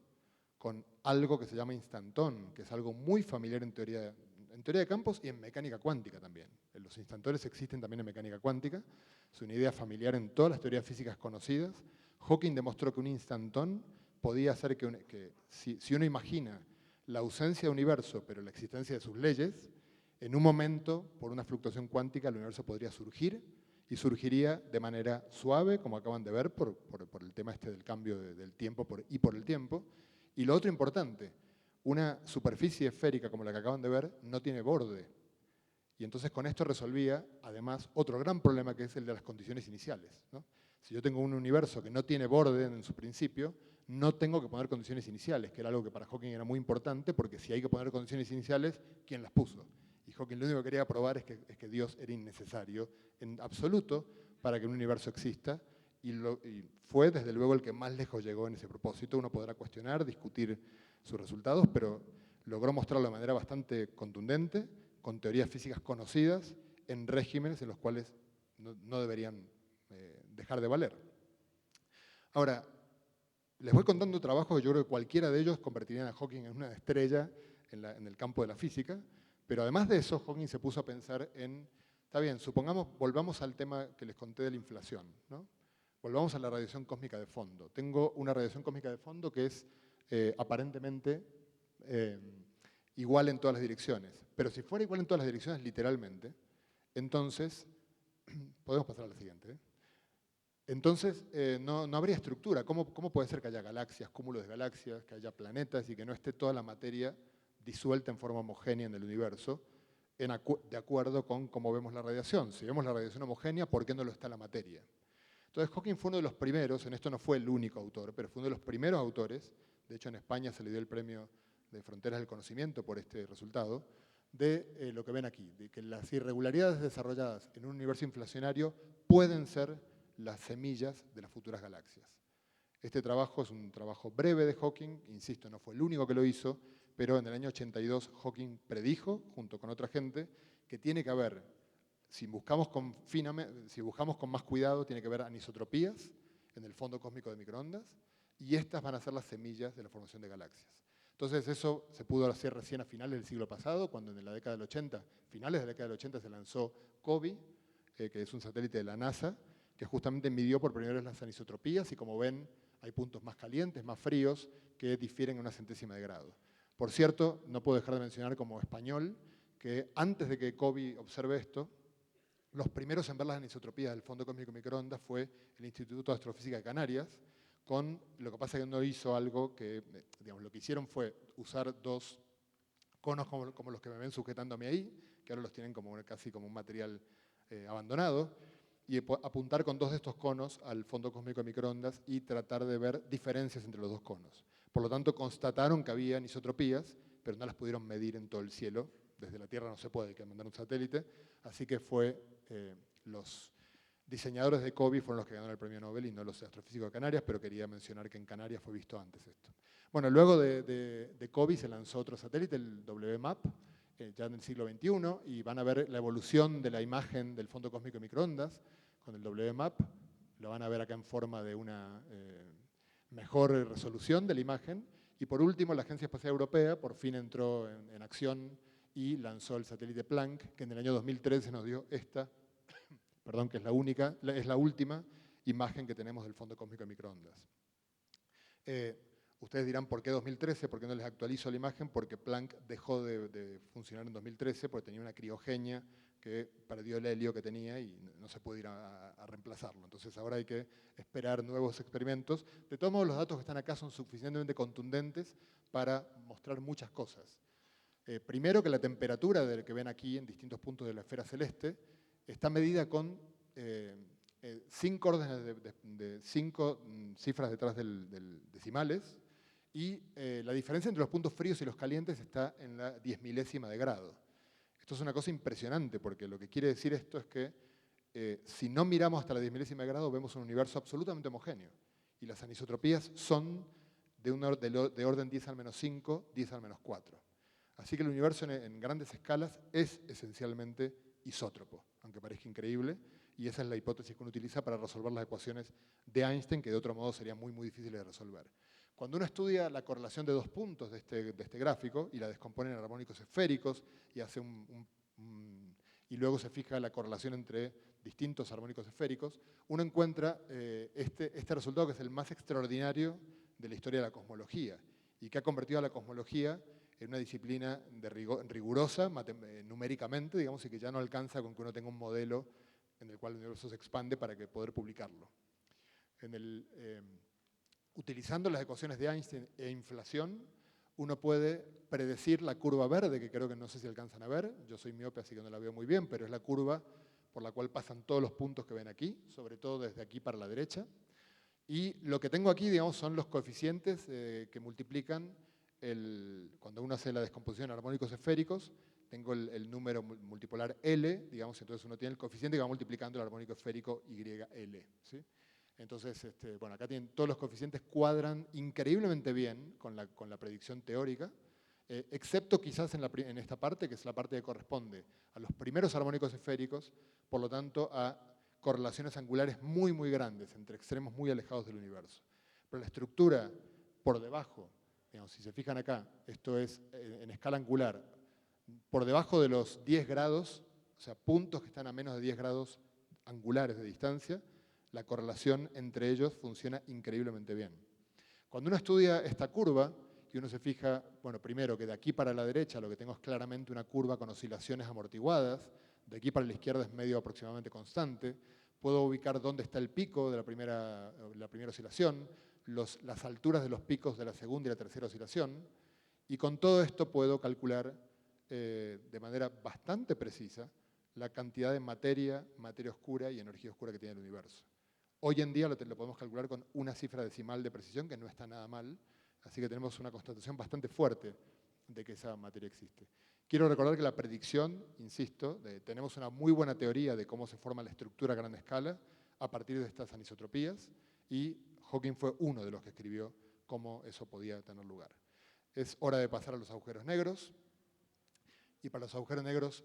con algo que se llama instantón, que es algo muy familiar en teoría de campos y en mecánica cuántica también. Los instantones existen también en mecánica cuántica, es una idea familiar en todas las teorías físicas conocidas. Hawking demostró que un instantón podía hacer que si uno imagina la ausencia de universo, pero la existencia de sus leyes, en un momento, por una fluctuación cuántica, el universo podría surgir y surgiría de manera suave, como acaban de ver, por el tema este del cambio del tiempo y por el tiempo. Y lo otro importante, una superficie esférica como la que acaban de ver no tiene borde. Y entonces con esto resolvía, además, otro gran problema que es el de las condiciones iniciales, ¿no? Si yo tengo un universo que no tiene borde en su principio, no tengo que poner condiciones iniciales, que era algo que para Hawking era muy importante, porque si hay que poner condiciones iniciales, ¿quién las puso? Y Hawking lo único que quería probar es que Dios era innecesario en absoluto para que un universo exista, y fue desde luego el que más lejos llegó en ese propósito. Uno podrá cuestionar, discutir sus resultados, pero logró mostrarlo de manera bastante contundente, con teorías físicas conocidas, en regímenes en los cuales no deberían dejar de valer. Ahora, les voy contando trabajos que yo creo que cualquiera de ellos convertirían a Hawking en una estrella en el campo de la física, pero además de eso, Hawking se puso a pensar está bien, supongamos, volvamos al tema que les conté de la inflación, ¿no? Volvamos a la radiación cósmica de fondo. Tengo una radiación cósmica de fondo que es aparentemente igual en todas las direcciones, pero si fuera igual en todas las direcciones literalmente, entonces, podemos pasar a la siguiente, Entonces, no habría estructura. ¿Cómo puede ser que haya galaxias, cúmulos de galaxias, que haya planetas y que no esté toda la materia disuelta en forma homogénea en el universo, de acuerdo con cómo vemos la radiación? Si vemos la radiación homogénea, ¿por qué no lo está la materia? Entonces, Hawking fue uno de los primeros, en esto no fue el único autor, pero fue uno de los primeros autores, de hecho en España se le dio el premio de Fronteras del Conocimiento por este resultado, de lo que ven aquí, de que las irregularidades desarrolladas en un universo inflacionario pueden ser las semillas de las futuras galaxias. Este trabajo es un trabajo breve de Hawking, insisto, no fue el único que lo hizo, pero en el año 82 Hawking predijo, junto con otra gente, que tiene que haber, si buscamos con más cuidado, tiene que haber anisotropías en el fondo cósmico de microondas, y estas van a ser las semillas de la formación de galaxias. Entonces eso se pudo hacer recién a finales del siglo pasado, cuando en la década del 80, finales de la década del 80 se lanzó COBE, que es un satélite de la NASA, que justamente midió por primera vez las anisotropías, y como ven, hay puntos más calientes, más fríos, que difieren en una centésima de grado. Por cierto, no puedo dejar de mencionar como español, que antes de que COBE observe esto, los primeros en ver las anisotropías del fondo cósmico microondas fue el Instituto de Astrofísica de Canarias, con, lo que pasa es que no hizo algo que, digamos, lo que hicieron fue usar dos conos como los que me ven sujetándome ahí, que ahora los tienen como, casi como un material abandonado, y apuntar con dos de estos conos al fondo cósmico de microondas y tratar de ver diferencias entre los dos conos. Por lo tanto, constataron que había anisotropías, pero no las pudieron medir en todo el cielo. Desde la Tierra no se puede, hay que mandar un satélite. Así que los diseñadores de COBE fueron los que ganaron el premio Nobel y no los astrofísicos de Canarias, pero quería mencionar que en Canarias fue visto antes esto. Bueno, luego de COBE se lanzó otro satélite, el WMAP, ya en el siglo XXI, y van a ver la evolución de la imagen del fondo cósmico de microondas con el WMAP. Lo van a ver acá en forma de una mejor resolución de la imagen. Y por último, la Agencia Espacial Europea por fin entró en acción y lanzó el satélite Planck, que en el año 2013 nos dio esta, perdón, que es la última imagen que tenemos del fondo cósmico de microondas. Ustedes dirán, ¿por qué 2013? ¿Por qué no les actualizo la imagen? Porque Planck dejó de funcionar en 2013 porque tenía una criogenia que perdió el helio que tenía y no se puede ir a reemplazarlo. Entonces ahora hay que esperar nuevos experimentos. De todos modos, los datos que están acá son suficientemente contundentes para mostrar muchas cosas. Primero, que la temperatura que ven aquí en distintos puntos de la esfera celeste está medida con 5 órdenes de 5 cifras detrás del decimales, y la diferencia entre los puntos fríos y los calientes está en la 10 milésima de grado. Esto es una cosa impresionante, porque lo que quiere decir esto es que si no miramos hasta la 10 milésima de grado, vemos un universo absolutamente homogéneo. Y las anisotropías son de orden 10 al menos 5, 10 al menos 4. Así que el universo en grandes escalas es esencialmente isótropo, aunque parezca increíble, y esa es la hipótesis que uno utiliza para resolver las ecuaciones de Einstein, que de otro modo serían muy, muy difíciles de resolver. Cuando uno estudia la correlación de dos puntos de este gráfico y la descompone en armónicos esféricos y, y luego se fija la correlación entre distintos armónicos esféricos, uno encuentra este resultado que es el más extraordinario de la historia de la cosmología y que ha convertido a la cosmología en una disciplina rigurosa numéricamente, digamos, y que ya no alcanza con que uno tenga un modelo en el cual el universo se expande para poder publicarlo. Utilizando las ecuaciones de Einstein e inflación, uno puede predecir la curva verde, que creo que no sé si alcanzan a ver, yo soy miope así que no la veo muy bien, pero es la curva por la cual pasan todos los puntos que ven aquí, sobre todo desde aquí para la derecha. Y lo que tengo aquí, digamos, son los coeficientes que multiplican, cuando uno hace la descomposición en armónicos esféricos, tengo el número multipolar L, digamos, entonces uno tiene el coeficiente que va multiplicando el armónico esférico YL, ¿sí? Entonces, bueno, acá tienen todos los coeficientes, cuadran increíblemente bien con la predicción teórica, excepto quizás en esta parte, que es la parte que corresponde a los primeros armónicos esféricos, por lo tanto a correlaciones angulares muy, muy grandes, entre extremos muy alejados del universo. Pero la estructura por debajo, digamos, si se fijan acá, esto es en escala angular, por debajo de los 10 grados, o sea, puntos que están a menos de 10 grados angulares de distancia, la correlación entre ellos funciona increíblemente bien. Cuando uno estudia esta curva, y uno se fija, bueno, primero que de aquí para la derecha lo que tengo es claramente una curva con oscilaciones amortiguadas, de aquí para la izquierda es medio aproximadamente constante, puedo ubicar dónde está el pico de la primera oscilación, las alturas de los picos de la segunda y la tercera oscilación, y con todo esto puedo calcular de manera bastante precisa la cantidad de materia oscura y energía oscura que tiene el universo. Hoy en día lo podemos calcular con una cifra decimal de precisión, que no está nada mal, así que tenemos una constatación bastante fuerte de que esa materia existe. Quiero recordar que la predicción, insisto, tenemos una muy buena teoría de cómo se forma la estructura a gran escala a partir de estas anisotropías, y Hawking fue uno de los que escribió cómo eso podía tener lugar. Es hora de pasar a los agujeros negros. Y para los agujeros negros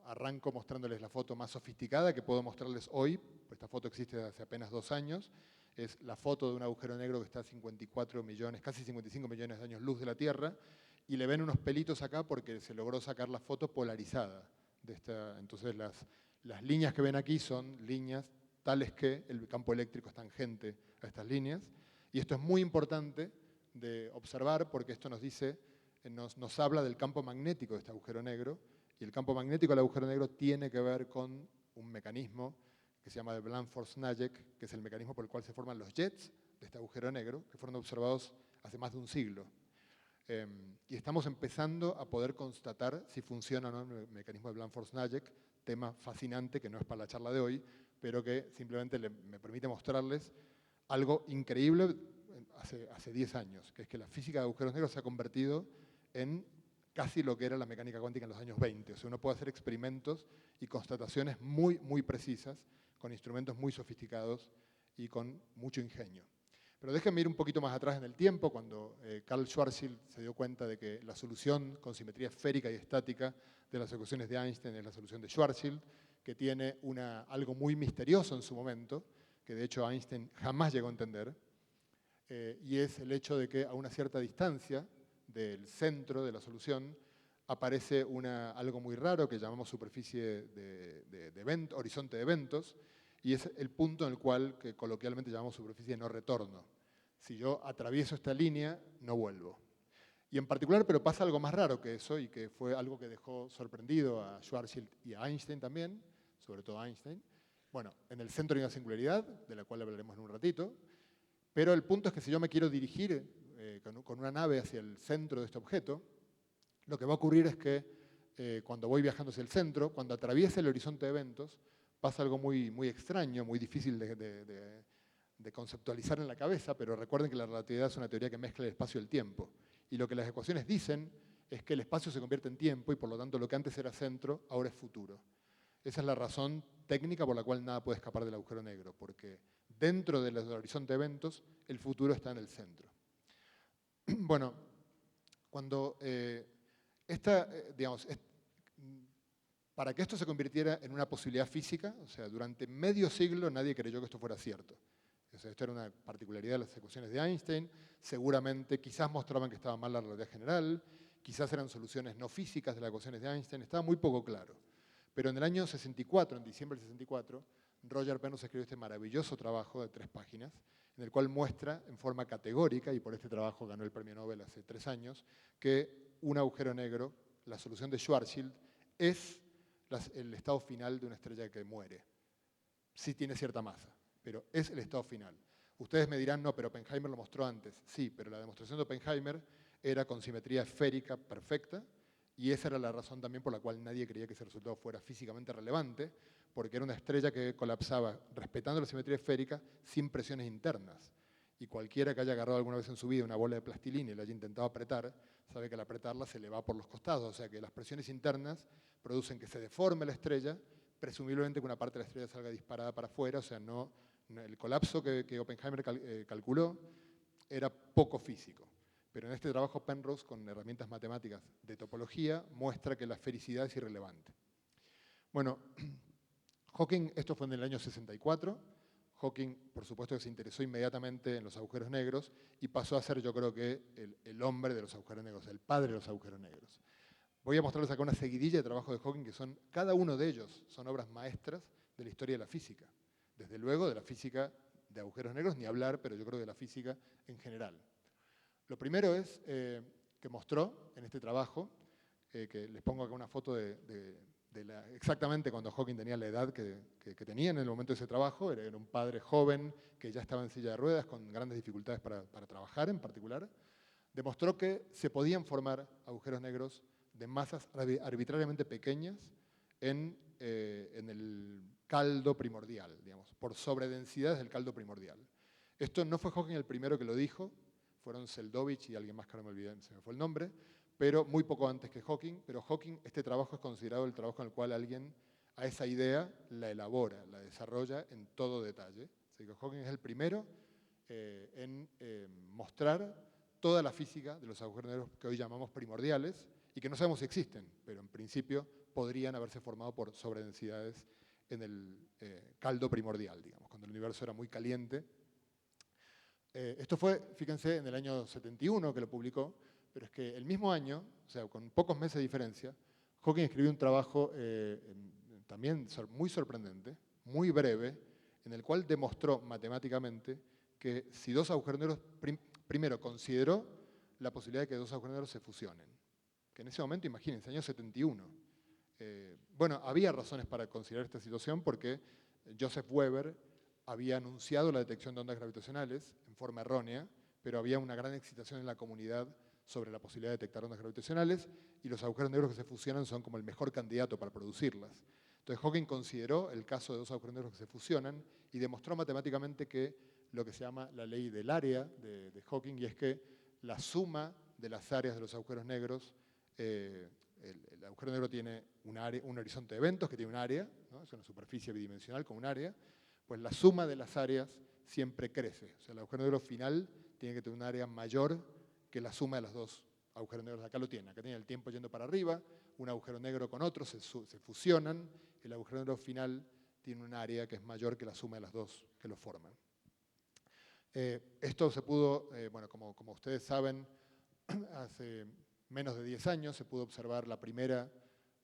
arranco mostrándoles la foto más sofisticada que puedo mostrarles hoy. Esta foto existe desde hace apenas 2 años. Es la foto de un agujero negro que está a 54 millones, casi 55 millones de años luz de la Tierra. Y le ven unos pelitos acá porque se logró sacar la foto polarizada. Entonces las líneas que ven aquí son líneas tales que el campo eléctrico es tangente a estas líneas. Y esto es muy importante de observar porque esto nos dice... Nos habla del campo magnético de este agujero negro, y el campo magnético del agujero negro tiene que ver con un mecanismo que se llama de Blandford-Snarek, que es el mecanismo por el cual se forman los jets de este agujero negro, que fueron observados hace más de un siglo. Y estamos empezando a poder constatar si funciona o no el mecanismo de Blandford-Snarek, tema fascinante que no es para la charla de hoy, pero que simplemente me permite mostrarles algo increíble hace 10 años, que es que la física de agujeros negros se ha convertido en casi lo que era la mecánica cuántica en los años 20. O sea, uno puede hacer experimentos y constataciones muy, muy precisas, con instrumentos muy sofisticados y con mucho ingenio. Pero déjenme ir un poquito más atrás en el tiempo, cuando Karl Schwarzschild se dio cuenta de que la solución con simetría esférica y estática de las ecuaciones de Einstein es la solución de Schwarzschild, que tiene algo muy misterioso en su momento, que de hecho Einstein jamás llegó a entender, y es el hecho de que a una cierta distancia del centro de la solución aparece algo muy raro que llamamos superficie de horizonte de eventos, y es el punto en el cual que coloquialmente llamamos superficie de no retorno. Si yo atravieso esta línea, no vuelvo. Y en particular, pero pasa algo más raro que eso, y que fue algo que dejó sorprendido a Schwarzschild y a Einstein también, sobre todo a Einstein. Bueno, en el centro hay una singularidad, de la cual hablaremos en un ratito, pero el punto es que si yo me quiero dirigir con una nave hacia el centro de este objeto, lo que va a ocurrir es que cuando voy viajando hacia el centro, cuando atraviese el horizonte de eventos, pasa algo muy, muy extraño, muy difícil de conceptualizar en la cabeza, pero recuerden que la relatividad es una teoría que mezcla el espacio y el tiempo. Y lo que las ecuaciones dicen es que el espacio se convierte en tiempo y por lo tanto lo que antes era centro, ahora es futuro. Esa es la razón técnica por la cual nada puede escapar del agujero negro, porque dentro del horizonte de eventos, el futuro está en el centro. Bueno, cuando para que esto se convirtiera en una posibilidad física, o sea, durante medio siglo nadie creyó que esto fuera cierto. O sea, esto era una particularidad de las ecuaciones de Einstein, seguramente quizás mostraban que estaba mal la relatividad general, quizás eran soluciones no físicas de las ecuaciones de Einstein, estaba muy poco claro. Pero en el año 64, en diciembre del 64, Roger Penrose escribió este maravilloso trabajo de 3 páginas, en el cual muestra en forma categórica, y por este trabajo ganó el premio Nobel hace 3 años, que un agujero negro, la solución de Schwarzschild, es el estado final de una estrella que muere. Sí tiene cierta masa, pero es el estado final. Ustedes me dirán, no, pero Oppenheimer lo mostró antes. Sí, pero la demostración de Oppenheimer era con simetría esférica perfecta, y esa era la razón también por la cual nadie creía que ese resultado fuera físicamente relevante, porque era una estrella que colapsaba respetando la simetría esférica sin presiones internas. Y cualquiera que haya agarrado alguna vez en su vida una bola de plastilina y la haya intentado apretar, sabe que al apretarla se le va por los costados, o sea que las presiones internas producen que se deforme la estrella, presumiblemente que una parte de la estrella salga disparada para afuera, o sea, el colapso que Oppenheimer calculó era poco físico. Pero en este trabajo Penrose, con herramientas matemáticas de topología, muestra que la esfericidad es irrelevante. Bueno, Hawking, esto fue en el año 64, Hawking, por supuesto, que se interesó inmediatamente en los agujeros negros y pasó a ser, yo creo que, el hombre de los agujeros negros, el padre de los agujeros negros. Voy a mostrarles acá una seguidilla de trabajos de Hawking que cada uno de ellos son obras maestras de la historia de la física. Desde luego de la física de agujeros negros, ni hablar, pero yo creo de la física en general. Lo primero es que mostró en este trabajo, que les pongo acá una foto de exactamente cuando Hawking tenía la edad que tenía en el momento de ese trabajo, era un padre joven que ya estaba en silla de ruedas con grandes dificultades para trabajar en particular, demostró que se podían formar agujeros negros de masas arbitrariamente pequeñas en el caldo primordial, digamos, por sobredensidades del caldo primordial. Esto no fue Hawking el primero que lo dijo, fueron Seldovich y alguien más que no me olvidé, se me fue el nombre, pero muy poco antes que Hawking. Pero Hawking, este trabajo es considerado el trabajo en el cual alguien a esa idea la elabora, la desarrolla en todo detalle. Así que Hawking es el primero en mostrar toda la física de los agujeros negros que hoy llamamos primordiales y que no sabemos si existen, pero en principio podrían haberse formado por sobredensidades en el caldo primordial, digamos, cuando el universo era muy caliente. Esto fue, fíjense, en el año 71 que lo publicó, pero es que el mismo año, o sea, con pocos meses de diferencia, Hawking escribió un trabajo también muy sorprendente, muy breve, en el cual demostró matemáticamente que si dos agujeros negros, primero consideró la posibilidad de que dos agujeros negros se fusionen, que en ese momento, imagínense, año 71. Bueno, había razones para considerar esta situación porque Joseph Weber había anunciado la detección de ondas gravitacionales en forma errónea, pero había una gran excitación en la comunidad sobre la posibilidad de detectar ondas gravitacionales, y los agujeros negros que se fusionan son como el mejor candidato para producirlas. Entonces Hawking consideró el caso de dos agujeros negros que se fusionan y demostró matemáticamente que lo que se llama la ley del área de Hawking, y es que la suma de las áreas de los agujeros negros, el agujero negro tiene un horizonte de eventos que tiene un área, ¿no? Es una superficie bidimensional con un área, pues la suma de las áreas siempre crece. O sea, el agujero negro final tiene que tener un área mayor que la suma de los dos agujeros negros. Acá lo tiene, acá tiene el tiempo yendo para arriba, un agujero negro con otro se fusionan, el agujero negro final tiene un área que es mayor que la suma de las dos que lo forman. Esto se pudo, bueno, como ustedes saben, hace menos de 10 años se pudo observar la primera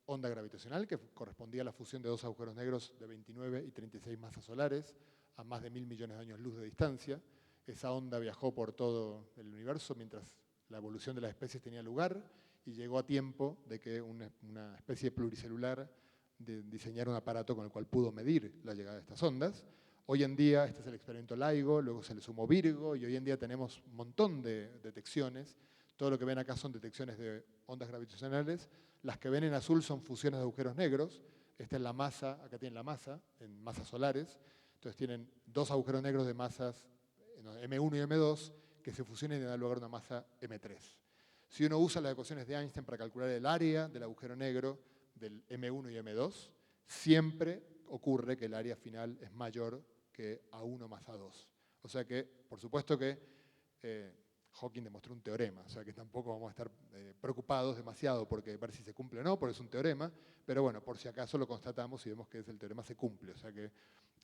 onda gravitacional que correspondía a la fusión de dos agujeros negros de 29 y 36 masas solares a más de 1.000 millones de años luz de distancia. Esa onda viajó por todo el universo mientras la evolución de las especies tenía lugar y llegó a tiempo de que una especie pluricelular diseñara un aparato con el cual pudo medir la llegada de estas ondas. Hoy en día, este es el experimento LIGO, luego se le sumó Virgo, y hoy en día tenemos un montón de detecciones. Todo lo que ven acá son detecciones de ondas gravitacionales. Las que ven en azul son fusiones de agujeros negros. Esta es la masa, acá tienen la masa, en masas solares. Entonces tienen dos agujeros negros de masas M1 y M2 que se fusionan y dan lugar a una masa M3. Si uno usa las ecuaciones de Einstein para calcular el área del agujero negro del M1 y M2, siempre ocurre que el área final es mayor que A1 más A2. O sea que, por supuesto que Hawking demostró un teorema, o sea que tampoco vamos a estar preocupados demasiado porque ver si se cumple o no, porque es un teorema, pero bueno, por si acaso lo constatamos y vemos que el teorema se cumple. O sea que,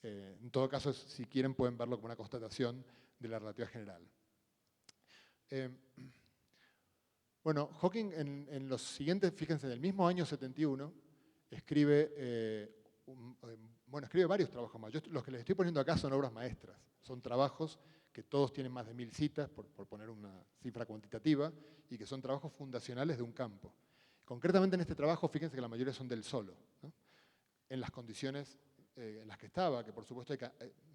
en todo caso, si quieren pueden verlo como una constatación de la relatividad general. Bueno, Hawking en los siguientes, fíjense, en el mismo año 71, escribe escribe varios trabajos más. Los que les estoy poniendo acá son obras maestras. Son trabajos que todos tienen más de 1000 citas, por poner una cifra cuantitativa, y que son trabajos fundacionales de un campo. Concretamente en este trabajo, fíjense que la mayoría son del solo, ¿no? En las condiciones en las que estaba, que por supuesto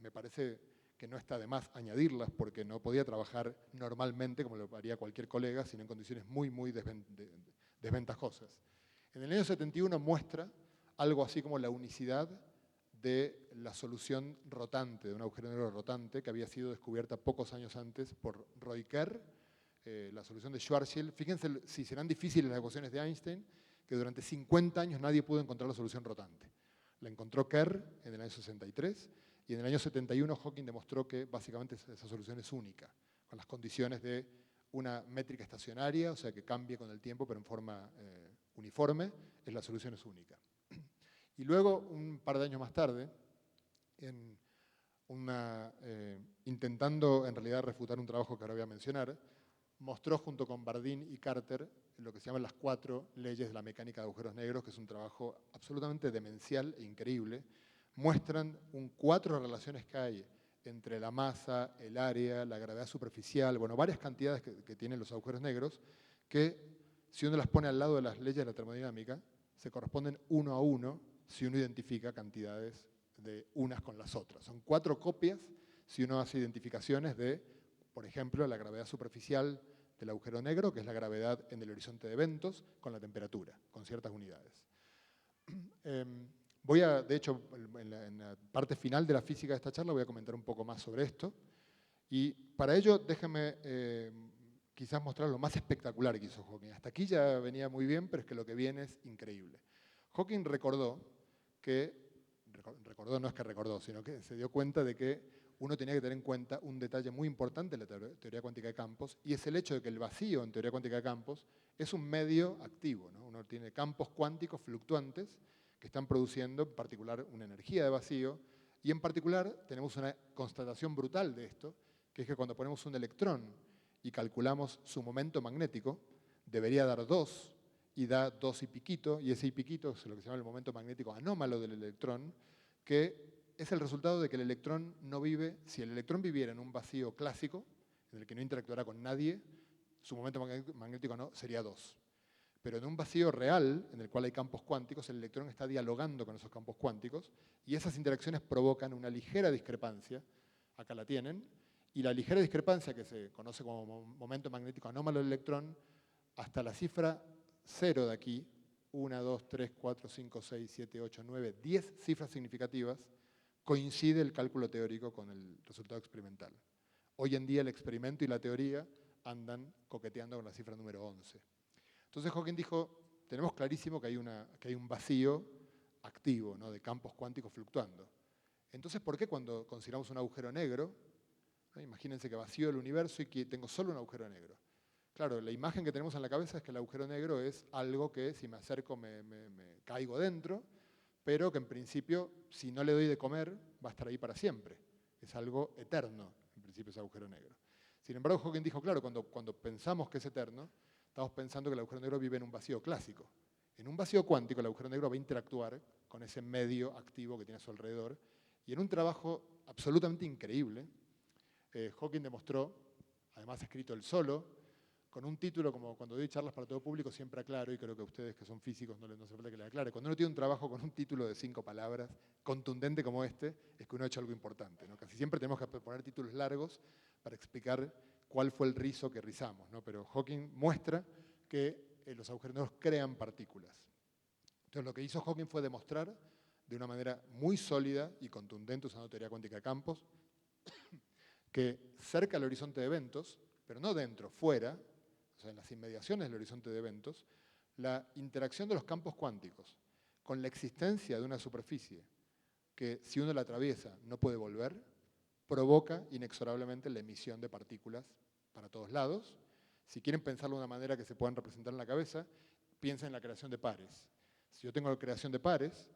me parece que no está de más añadirlas, porque no podía trabajar normalmente, como lo haría cualquier colega, sino en condiciones muy, muy desventajosas. En el año 71 muestra algo así como la unicidad de la solución rotante, de un agujero negro rotante, que había sido descubierta pocos años antes por Roy Kerr, la solución de Schwarzschild. Fíjense si serán difíciles las ecuaciones de Einstein, que durante 50 años nadie pudo encontrar la solución rotante. La encontró Kerr en el año 63, y en el año 71 Hawking demostró que básicamente esa solución es única, con las condiciones de una métrica estacionaria, o sea que cambie con el tiempo pero en forma uniforme, la solución es única. Y luego, un par de años más tarde, intentando en realidad refutar un trabajo que ahora voy a mencionar, mostró junto con Bardeen y Carter lo que se llaman las 4 leyes de la mecánica de agujeros negros, que es un trabajo absolutamente demencial e increíble. Muestran 4 relaciones que hay entre la masa, el área, la gravedad superficial, bueno, varias cantidades que tienen los agujeros negros, que si uno las pone al lado de las leyes de la termodinámica, se corresponden uno a uno si uno identifica cantidades de unas con las otras. Son 4 copias si uno hace identificaciones de, por ejemplo, la gravedad superficial del agujero negro, que es la gravedad en el horizonte de eventos, con la temperatura, con ciertas unidades. De hecho, en la parte final de la física de esta charla voy a comentar un poco más sobre esto. Y para ello, déjenme quizás mostrar lo más espectacular que hizo Hawking. Hasta aquí ya venía muy bien, pero es que lo que viene es increíble. Hawking recordó, no es que recordó, sino que se dio cuenta de que uno tenía que tener en cuenta un detalle muy importante en la teoría cuántica de campos, y es el hecho de que el vacío en teoría cuántica de campos es un medio activo, ¿no? Uno tiene campos cuánticos fluctuantes que están produciendo en particular una energía de vacío, y en particular tenemos una constatación brutal de esto, que es que cuando ponemos un electrón y calculamos su momento magnético, debería dar 2, y da 2 y piquito, y ese y piquito es lo que se llama el momento magnético anómalo del electrón, que es el resultado de que el electrón no vive. Si el electrón viviera en un vacío clásico, en el que no interactuara con nadie, su momento magnético no sería 2. Pero en un vacío real, en el cual hay campos cuánticos, el electrón está dialogando con esos campos cuánticos, y esas interacciones provocan una ligera discrepancia, acá la tienen, Y la ligera discrepancia, que se conoce como momento magnético anómalo del electrón, hasta la cifra 0 de aquí, 1, 2, 3, 4, 5, 6, 7, 8, 9, 10 cifras significativas, coincide el cálculo teórico con el resultado experimental. Hoy en día el experimento y la teoría andan coqueteando con la cifra número 11. Entonces Hawking dijo, tenemos clarísimo que hay un vacío activo, ¿no?, de campos cuánticos fluctuando. Entonces, ¿por qué cuando consideramos un agujero negro, ¿no?, imagínense que vacío el universo y que tengo solo un agujero negro? Claro, la imagen que tenemos en la cabeza es que el agujero negro es algo que si me acerco me caigo dentro, pero que en principio, si no le doy de comer, va a estar ahí para siempre. Es algo eterno, en principio, ese agujero negro. Sin embargo, Hawking dijo, claro, cuando pensamos que es eterno, estamos pensando que el agujero negro vive en un vacío clásico. En un vacío cuántico, el agujero negro va a interactuar con ese medio activo que tiene a su alrededor, y en un trabajo absolutamente increíble, Hawking demostró, además escrito él solo, con un título, como cuando doy charlas para todo público, siempre aclaro, y creo que ustedes que son físicos no hace falta que le aclare, cuando uno tiene un trabajo con un título de 5 palabras, contundente como este, es que uno ha hecho algo importante, ¿no? Casi siempre tenemos que poner títulos largos para explicar cuál fue el rizo que rizamos, ¿no? Pero Hawking muestra que los agujeros negros crean partículas. Entonces lo que hizo Hawking fue demostrar de una manera muy sólida y contundente, usando teoría cuántica de campos, que cerca del horizonte de eventos, pero no dentro, fuera, o sea, en las inmediaciones del horizonte de eventos, la interacción de los campos cuánticos con la existencia de una superficie que, si uno la atraviesa, no puede volver, provoca inexorablemente la emisión de partículas para todos lados. Si quieren pensarlo de una manera que se puedan representar en la cabeza, piensen en la creación de pares. Si yo tengo la creación de pares,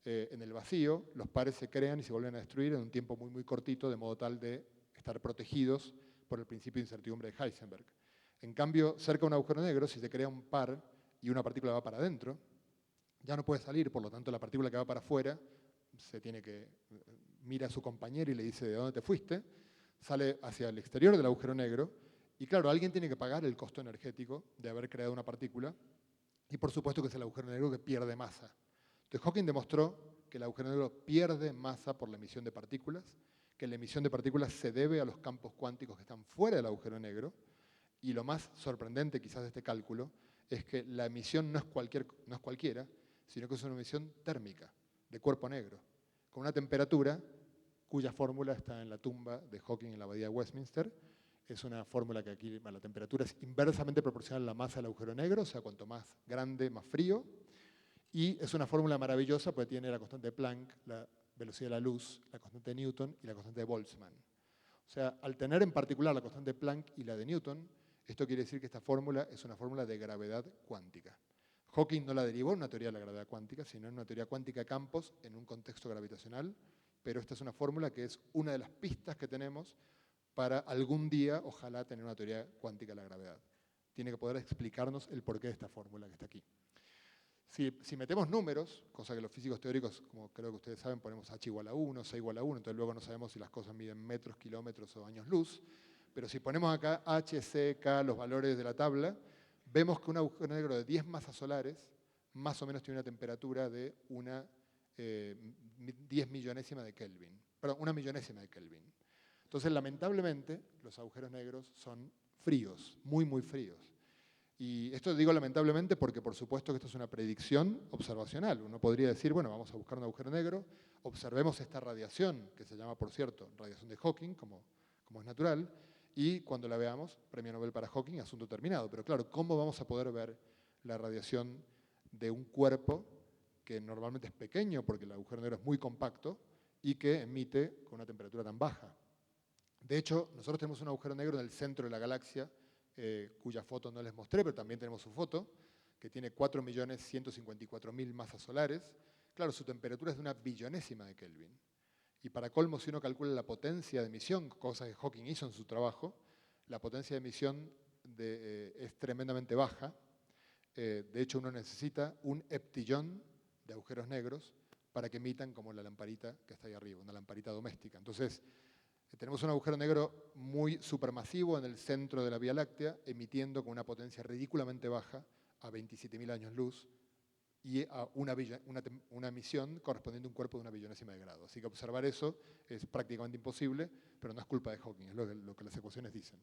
en el vacío, los pares se crean y se vuelven a destruir en un tiempo muy, muy cortito, de modo tal de estar protegidos por el principio de incertidumbre de Heisenberg. En cambio, cerca de un agujero negro, si se crea un par y una partícula va para adentro, ya no puede salir, por lo tanto la partícula que va para afuera mira a su compañero y le dice de dónde te fuiste, sale hacia el exterior del agujero negro y claro, alguien tiene que pagar el costo energético de haber creado una partícula y por supuesto que es el agujero negro que pierde masa. Entonces Hawking demostró que el agujero negro pierde masa por la emisión de partículas, que la emisión de partículas se debe a los campos cuánticos que están fuera del agujero negro. Y lo más sorprendente quizás de este cálculo es que la emisión no es cualquiera, sino que es una emisión térmica, de cuerpo negro, con una temperatura cuya fórmula está en la tumba de Hawking en la abadía de Westminster. Es una fórmula que aquí la temperatura es inversamente proporcional a la masa del agujero negro, o sea, cuanto más grande, más frío. Y es una fórmula maravillosa porque tiene la constante de Planck, la velocidad de la luz, la constante de Newton y la constante de Boltzmann. O sea, al tener en particular la constante de Planck y la de Newton, esto quiere decir que esta fórmula es una fórmula de gravedad cuántica. Hawking no la derivó en una teoría de la gravedad cuántica, sino en una teoría cuántica de campos en un contexto gravitacional, pero esta es una fórmula que es una de las pistas que tenemos para algún día, ojalá, tener una teoría cuántica de la gravedad. Tiene que poder explicarnos el porqué de esta fórmula que está aquí. Si metemos números, cosa que los físicos teóricos, como creo que ustedes saben, ponemos h igual a 1, c igual a 1, entonces luego no sabemos si las cosas miden metros, kilómetros o años luz, pero si ponemos acá h, c, k, los valores de la tabla, vemos que un agujero negro de 10 masas solares más o menos tiene una temperatura de una 10 millonésima de Kelvin, perdón, una millonésima de Kelvin. Entonces, lamentablemente, los agujeros negros son fríos, muy, muy fríos. Y esto digo lamentablemente porque por supuesto que esto es una predicción observacional. Uno podría decir, bueno, vamos a buscar un agujero negro, observemos esta radiación, que se llama, por cierto, radiación de Hawking, como es natural, y cuando la veamos, premio Nobel para Hawking, asunto terminado. Pero claro, ¿cómo vamos a poder ver la radiación de un cuerpo que normalmente es pequeño porque el agujero negro es muy compacto y que emite con una temperatura tan baja? De hecho, nosotros tenemos un agujero negro en el centro de la galaxia, cuya foto no les mostré, pero también tenemos su foto, que tiene 4.154.000 masas solares. Claro, su temperatura es de una billonésima de Kelvin. Y para colmo, si uno calcula la potencia de emisión, cosa que Hawking hizo en su trabajo, la potencia de emisión es tremendamente baja. De hecho, uno necesita un heptillón de agujeros negros para que emitan como la lamparita que está ahí arriba, una lamparita doméstica. Entonces, tenemos un agujero negro muy supermasivo en el centro de la Vía Láctea, emitiendo con una potencia ridículamente baja a 27.000 años luz, y a una emisión correspondiente a un cuerpo de 1/1000ª de grado. Así que observar eso es prácticamente imposible, pero no es culpa de Hawking, es lo que las ecuaciones dicen.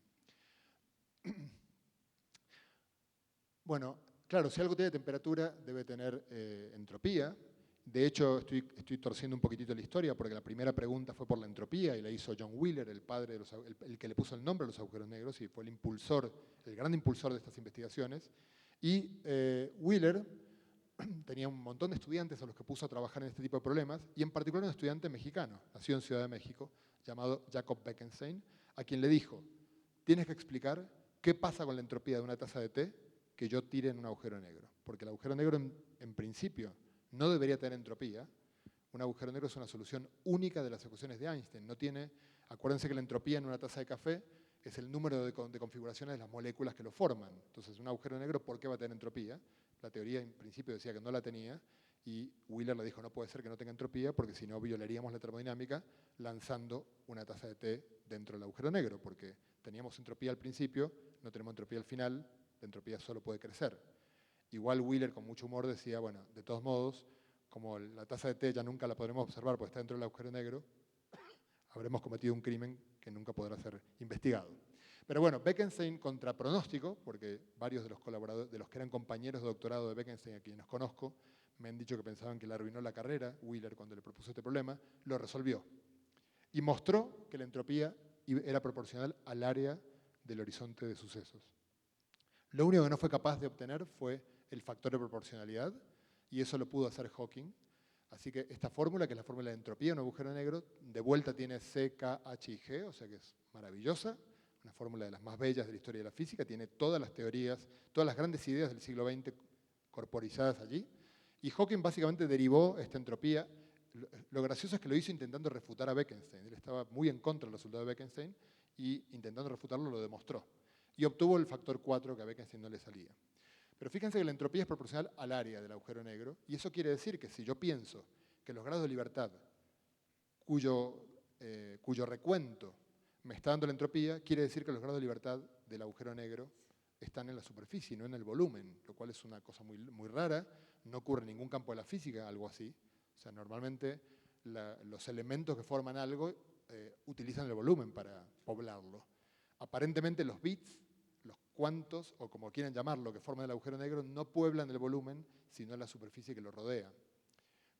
Bueno, claro, si algo tiene temperatura, debe tener entropía. De hecho, estoy torciendo un poquitito la historia, porque la primera pregunta fue por la entropía y la hizo John Wheeler, el padre el que le puso el nombre a los agujeros negros y fue el gran impulsor de estas investigaciones. Y Wheeler tenía un montón de estudiantes a los que puso a trabajar en este tipo de problemas, y en particular un estudiante mexicano, nacido en Ciudad de México, llamado Jacob Bekenstein, a quien le dijo: tienes que explicar qué pasa con la entropía de una taza de té que yo tire en un agujero negro. Porque el agujero negro, en principio, no debería tener entropía. Un agujero negro es una solución única de las ecuaciones de Einstein. No tiene, acuérdense que la entropía en una taza de café es el número de configuraciones de las moléculas que lo forman. Entonces, un agujero negro, ¿por qué va a tener entropía? La teoría, en principio, decía que no la tenía, y Wheeler le dijo: no puede ser que no tenga entropía, porque si no violaríamos la termodinámica lanzando una taza de té dentro del agujero negro, porque teníamos entropía al principio, no tenemos entropía al final, la entropía solo puede crecer. Igual Wheeler, con mucho humor, decía: bueno, de todos modos, como la taza de té ya nunca la podremos observar porque está dentro del agujero negro, habremos cometido un crimen que nunca podrá ser investigado. Pero bueno, Bekenstein, contra pronóstico, porque varios de los colaboradores, de los que eran compañeros de doctorado de Bekenstein, a quienes conozco, me han dicho que pensaban que le arruinó la carrera, Wheeler, cuando le propuso este problema, lo resolvió. Y mostró que la entropía era proporcional al área del horizonte de sucesos. Lo único que no fue capaz de obtener fue el factor de proporcionalidad, y eso lo pudo hacer Hawking. Así que esta fórmula, que es la fórmula de entropía de un agujero negro, de vuelta tiene C, K, H y G, o sea que es maravillosa, una fórmula de las más bellas de la historia de la física, tiene todas las teorías, todas las grandes ideas del siglo XX corporizadas allí, y Hawking básicamente derivó esta entropía. Lo gracioso es que lo hizo intentando refutar a Bekenstein. Él estaba muy en contra del resultado de Bekenstein, y intentando refutarlo lo demostró. Y obtuvo el factor 4 que a Bekenstein no le salía. Pero fíjense que la entropía es proporcional al área del agujero negro, y eso quiere decir que si yo pienso que los grados de libertad cuyo recuento me está dando la entropía, quiere decir que los grados de libertad del agujero negro están en la superficie, no en el volumen, lo cual es una cosa muy, muy rara. No ocurre en ningún campo de la física algo así. O sea, normalmente los elementos que forman algo utilizan el volumen para poblarlo. Aparentemente los bits, los cuantos, o como quieran llamarlo, que forman el agujero negro, no pueblan el volumen, sino la superficie que lo rodea.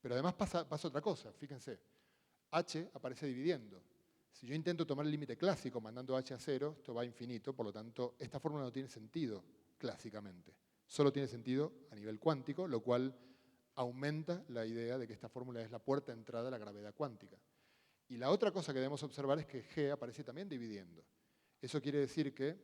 Pero además pasa otra cosa, fíjense. H aparece dividiendo. Si yo intento tomar el límite clásico mandando H a 0, esto va a infinito, por lo tanto, esta fórmula no tiene sentido clásicamente. Solo tiene sentido a nivel cuántico, lo cual aumenta la idea de que esta fórmula es la puerta de entrada a la gravedad cuántica. Y la otra cosa que debemos observar es que G aparece también dividiendo. Eso quiere decir que,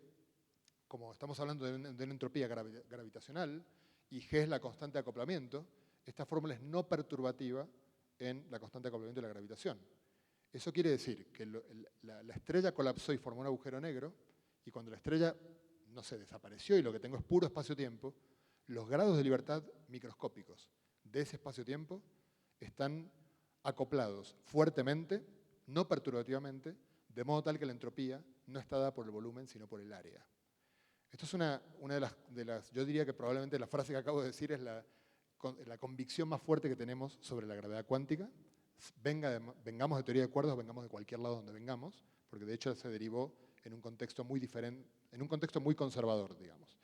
como estamos hablando de una entropía gravitacional, y G es la constante de acoplamiento, esta fórmula es no perturbativa en la constante de acoplamiento de la gravitación. Eso quiere decir que la estrella colapsó y formó un agujero negro, y cuando la estrella, no sé, desapareció y lo que tengo es puro espacio-tiempo, los grados de libertad microscópicos de ese espacio-tiempo están acoplados fuertemente, no perturbativamente, de modo tal que la entropía no está dada por el volumen, sino por el área. Esto es una de las, yo diría que probablemente la frase que acabo de decir es la convicción más fuerte que tenemos sobre la gravedad cuántica. Vengamos de teoría de cuerdas o vengamos de cualquier lado donde vengamos, porque de hecho se derivó en un contexto muy diferente, en un contexto muy conservador, digamos.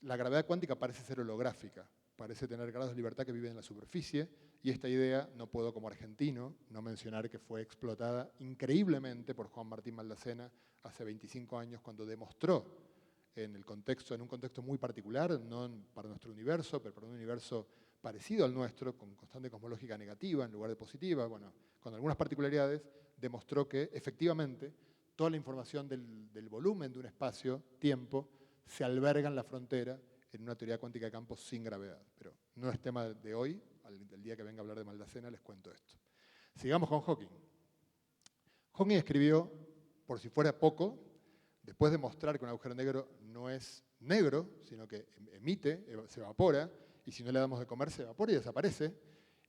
La gravedad cuántica parece ser holográfica, parece tener grados de libertad que viven en la superficie, y esta idea no puedo, como argentino, no mencionar que fue explotada increíblemente por Juan Martín Maldacena hace 25 años, cuando demostró en un contexto muy particular, no para nuestro universo, pero para un universo parecido al nuestro, con constante cosmológica negativa en lugar de positiva, bueno, con algunas particularidades, demostró que efectivamente toda la información del volumen de un espacio-tiempo se alberga en la frontera en una teoría cuántica de campos sin gravedad. Pero no es tema de hoy, el día que venga a hablar de Maldacena les cuento esto. Sigamos con Hawking. Hawking escribió, por si fuera poco, después de mostrar que un agujero negro no es negro, sino que emite, se evapora, y si no le damos de comer se evapora y desaparece.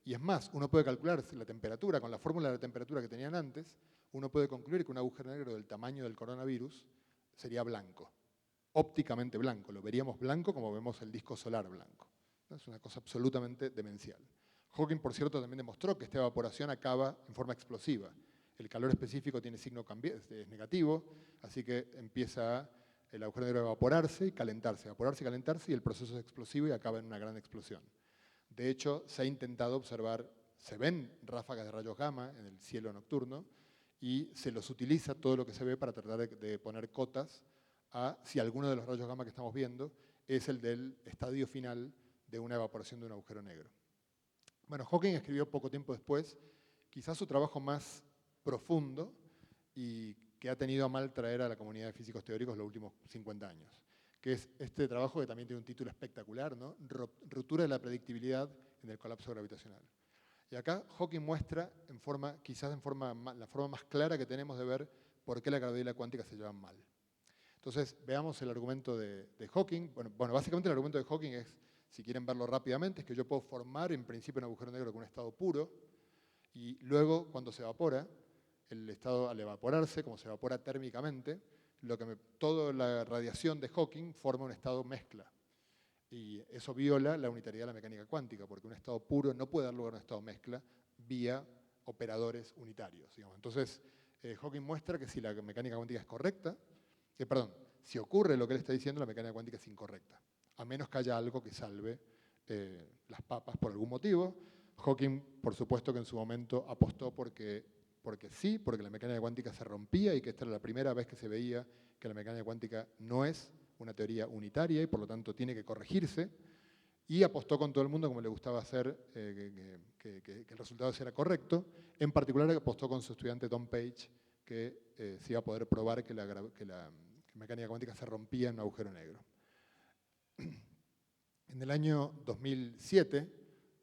Y es más, uno puede calcular la temperatura, con la fórmula de la temperatura que tenían antes, uno puede concluir que un agujero negro del tamaño del coronavirus sería blanco, ópticamente blanco. Lo veríamos blanco como vemos el disco solar blanco. Es una cosa absolutamente demencial. Hawking, por cierto, también demostró que esta evaporación acaba en forma explosiva. El calor específico tiene signo es negativo, así que empieza el agujero negro a evaporarse y calentarse, y el proceso es explosivo y acaba en una gran explosión. De hecho, se ha intentado observar, se ven ráfagas de rayos gamma en el cielo nocturno y se los utiliza todo lo que se ve para tratar de poner cotas a si alguno de los rayos gamma que estamos viendo es el del estadio final de una evaporación de un agujero negro. Bueno, Hawking escribió poco tiempo después, quizás su trabajo más profundo y que ha tenido a mal traer a la comunidad de físicos teóricos los últimos 50 años, que es este trabajo que también tiene un título espectacular, ¿no? Ruptura de la predictibilidad en el colapso gravitacional. Y acá Hawking muestra, quizás la forma más clara que tenemos de ver por qué la gravedad y la cuántica se llevan mal. Entonces, veamos el argumento de Hawking. Bueno, básicamente el argumento de Hawking es, si quieren verlo rápidamente, es que yo puedo formar en principio un agujero negro con un estado puro y luego, cuando se evapora, el estado al evaporarse, como se evapora térmicamente, toda la radiación de Hawking forma un estado mezcla. Y eso viola la unitariedad de la mecánica cuántica, porque un estado puro no puede dar lugar a un estado mezcla vía operadores unitarios, digamos. Entonces, Hawking muestra que si la mecánica cuántica es correcta, si ocurre lo que él está diciendo, la mecánica cuántica es incorrecta, a menos que haya algo que salve las papas por algún motivo. Hawking, por supuesto que en su momento apostó porque la mecánica cuántica se rompía y que esta era la primera vez que se veía que la mecánica cuántica no es una teoría unitaria y por lo tanto tiene que corregirse, y apostó con todo el mundo, como le gustaba hacer, que el resultado era correcto. En particular apostó con su estudiante Tom Page que se iba a poder probar que la mecánica cuántica se rompía en un agujero negro. En el año 2007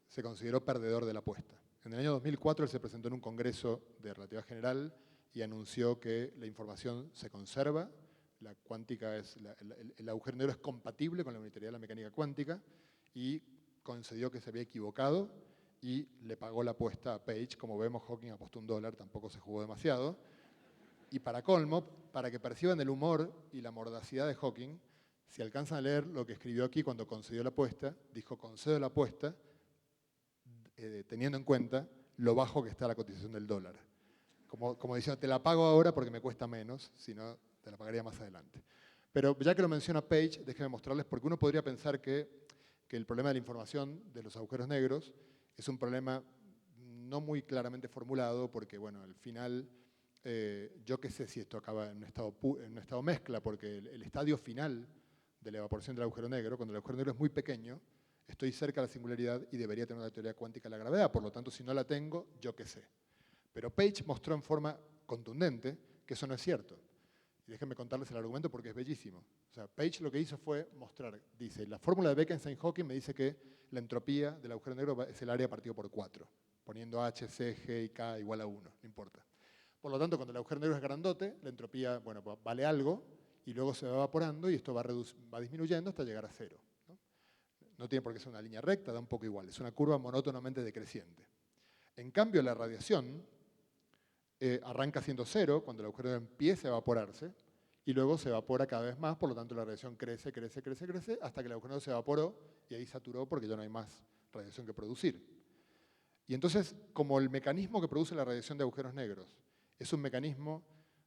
se consideró perdedor de la apuesta. En el año 2004 él se presentó en un congreso de relatividad general y anunció que la información se conserva, la cuántica el agujero negro es compatible con la unitariedad de la mecánica cuántica, y concedió que se había equivocado y le pagó la apuesta a Page. Como vemos, Hawking apostó $1, tampoco se jugó demasiado. Y para colmo, para que perciban el humor y la mordacidad de Hawking, si alcanzan a leer lo que escribió aquí cuando concedió la apuesta, dijo: concedo la apuesta teniendo en cuenta lo bajo que está la cotización del dólar. Como diciendo, te la pago ahora porque me cuesta menos, si no, te la pagaría más adelante. Pero ya que lo menciona Page, déjenme mostrarles, porque uno podría pensar que el problema de la información de los agujeros negros es un problema no muy claramente formulado, porque, bueno, al final, yo qué sé si esto acaba en un estado mezcla, porque el estadio final de la evaporación del agujero negro, cuando el agujero negro es muy pequeño, estoy cerca de la singularidad y debería tener una teoría cuántica de la gravedad, por lo tanto, si no la tengo, yo qué sé. Pero Page mostró en forma contundente que eso no es cierto. Y déjenme contarles el argumento porque es bellísimo. O sea, Page lo que hizo fue mostrar, dice, la fórmula de Bekenstein-Hawking me dice que la entropía del agujero negro es el área partido por 4, poniendo H, C, G y K igual a 1, no importa. Por lo tanto, cuando el agujero negro es grandote, la entropía, bueno, vale algo y luego se va evaporando y esto va disminuyendo hasta llegar a 0. No tiene por qué ser una línea recta, da un poco igual, es una curva monótonamente decreciente. En cambio, la radiación arranca siendo 0 cuando el agujero negro empieza a evaporarse y luego se evapora cada vez más, por lo tanto la radiación crece hasta que el agujero negro se evaporó y ahí saturó porque ya no hay más radiación que producir. Y entonces, como el mecanismo que produce la radiación de agujeros negros es un mecanismo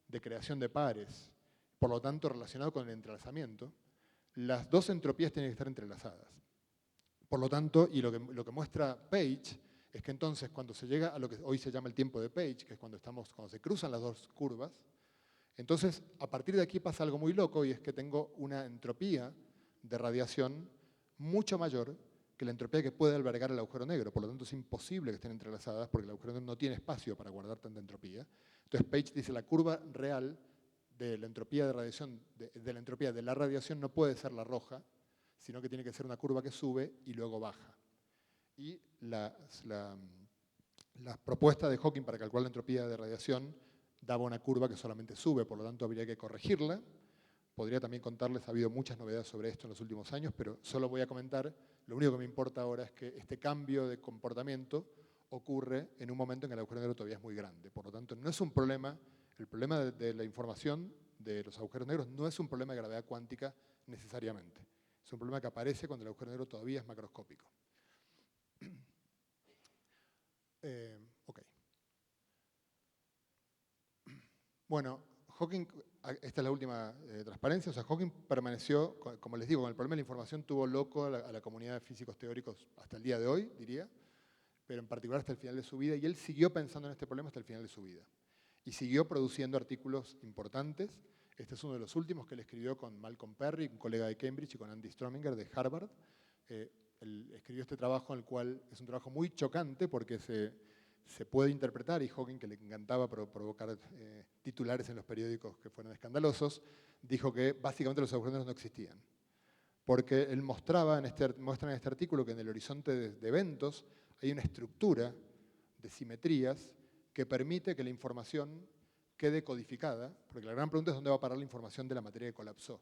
de creación de pares, por lo tanto relacionado con el entrelazamiento, las dos entropías tienen que estar entrelazadas. Por lo tanto, y lo que muestra Page es que entonces cuando se llega a lo que hoy se llama el tiempo de Page, que es cuando se cruzan las dos curvas, entonces a partir de aquí pasa algo muy loco, y es que tengo una entropía de radiación mucho mayor que la entropía que puede albergar el agujero negro. Por lo tanto, es imposible que estén entrelazadas porque el agujero negro no tiene espacio para guardar tanta entropía. Entonces Page dice la curva real de la entropía de radiación, de la entropía de la radiación no puede ser la roja, sino que tiene que ser una curva que sube y luego baja. Y la propuesta de Hawking para calcular la entropía de radiación daba una curva que solamente sube, por lo tanto habría que corregirla. Podría también contarles, ha habido muchas novedades sobre esto en los últimos años, pero solo voy a comentar, lo único que me importa ahora es que este cambio de comportamiento ocurre en un momento en que el agujero negro todavía es muy grande. Por lo tanto, no es un problema, el problema de la información de los agujeros negros no es un problema de gravedad cuántica necesariamente. Es un problema que aparece cuando el agujero negro todavía es macroscópico. Ok. Bueno, Hawking, esta es la última transparencia, o sea, Hawking permaneció, como les digo, con el problema de la información tuvo loco a la comunidad de físicos teóricos hasta el día de hoy, diría, pero en particular hasta el final de su vida, y él siguió pensando en este problema hasta el final de su vida. Y siguió produciendo artículos importantes. Este es uno de los últimos que él escribió con Malcolm Perry, un colega de Cambridge, y con Andy Strominger de Harvard. Él escribió este trabajo, en el cual es un trabajo muy chocante porque se puede interpretar, y Hawking, que le encantaba provocar titulares en los periódicos que fueran escandalosos, dijo que básicamente los agujeros negros no existían. Porque él muestra en este artículo que en el horizonte de eventos hay una estructura de simetrías que permite que la información quede codificada, porque la gran pregunta es dónde va a parar la información de la materia que colapsó.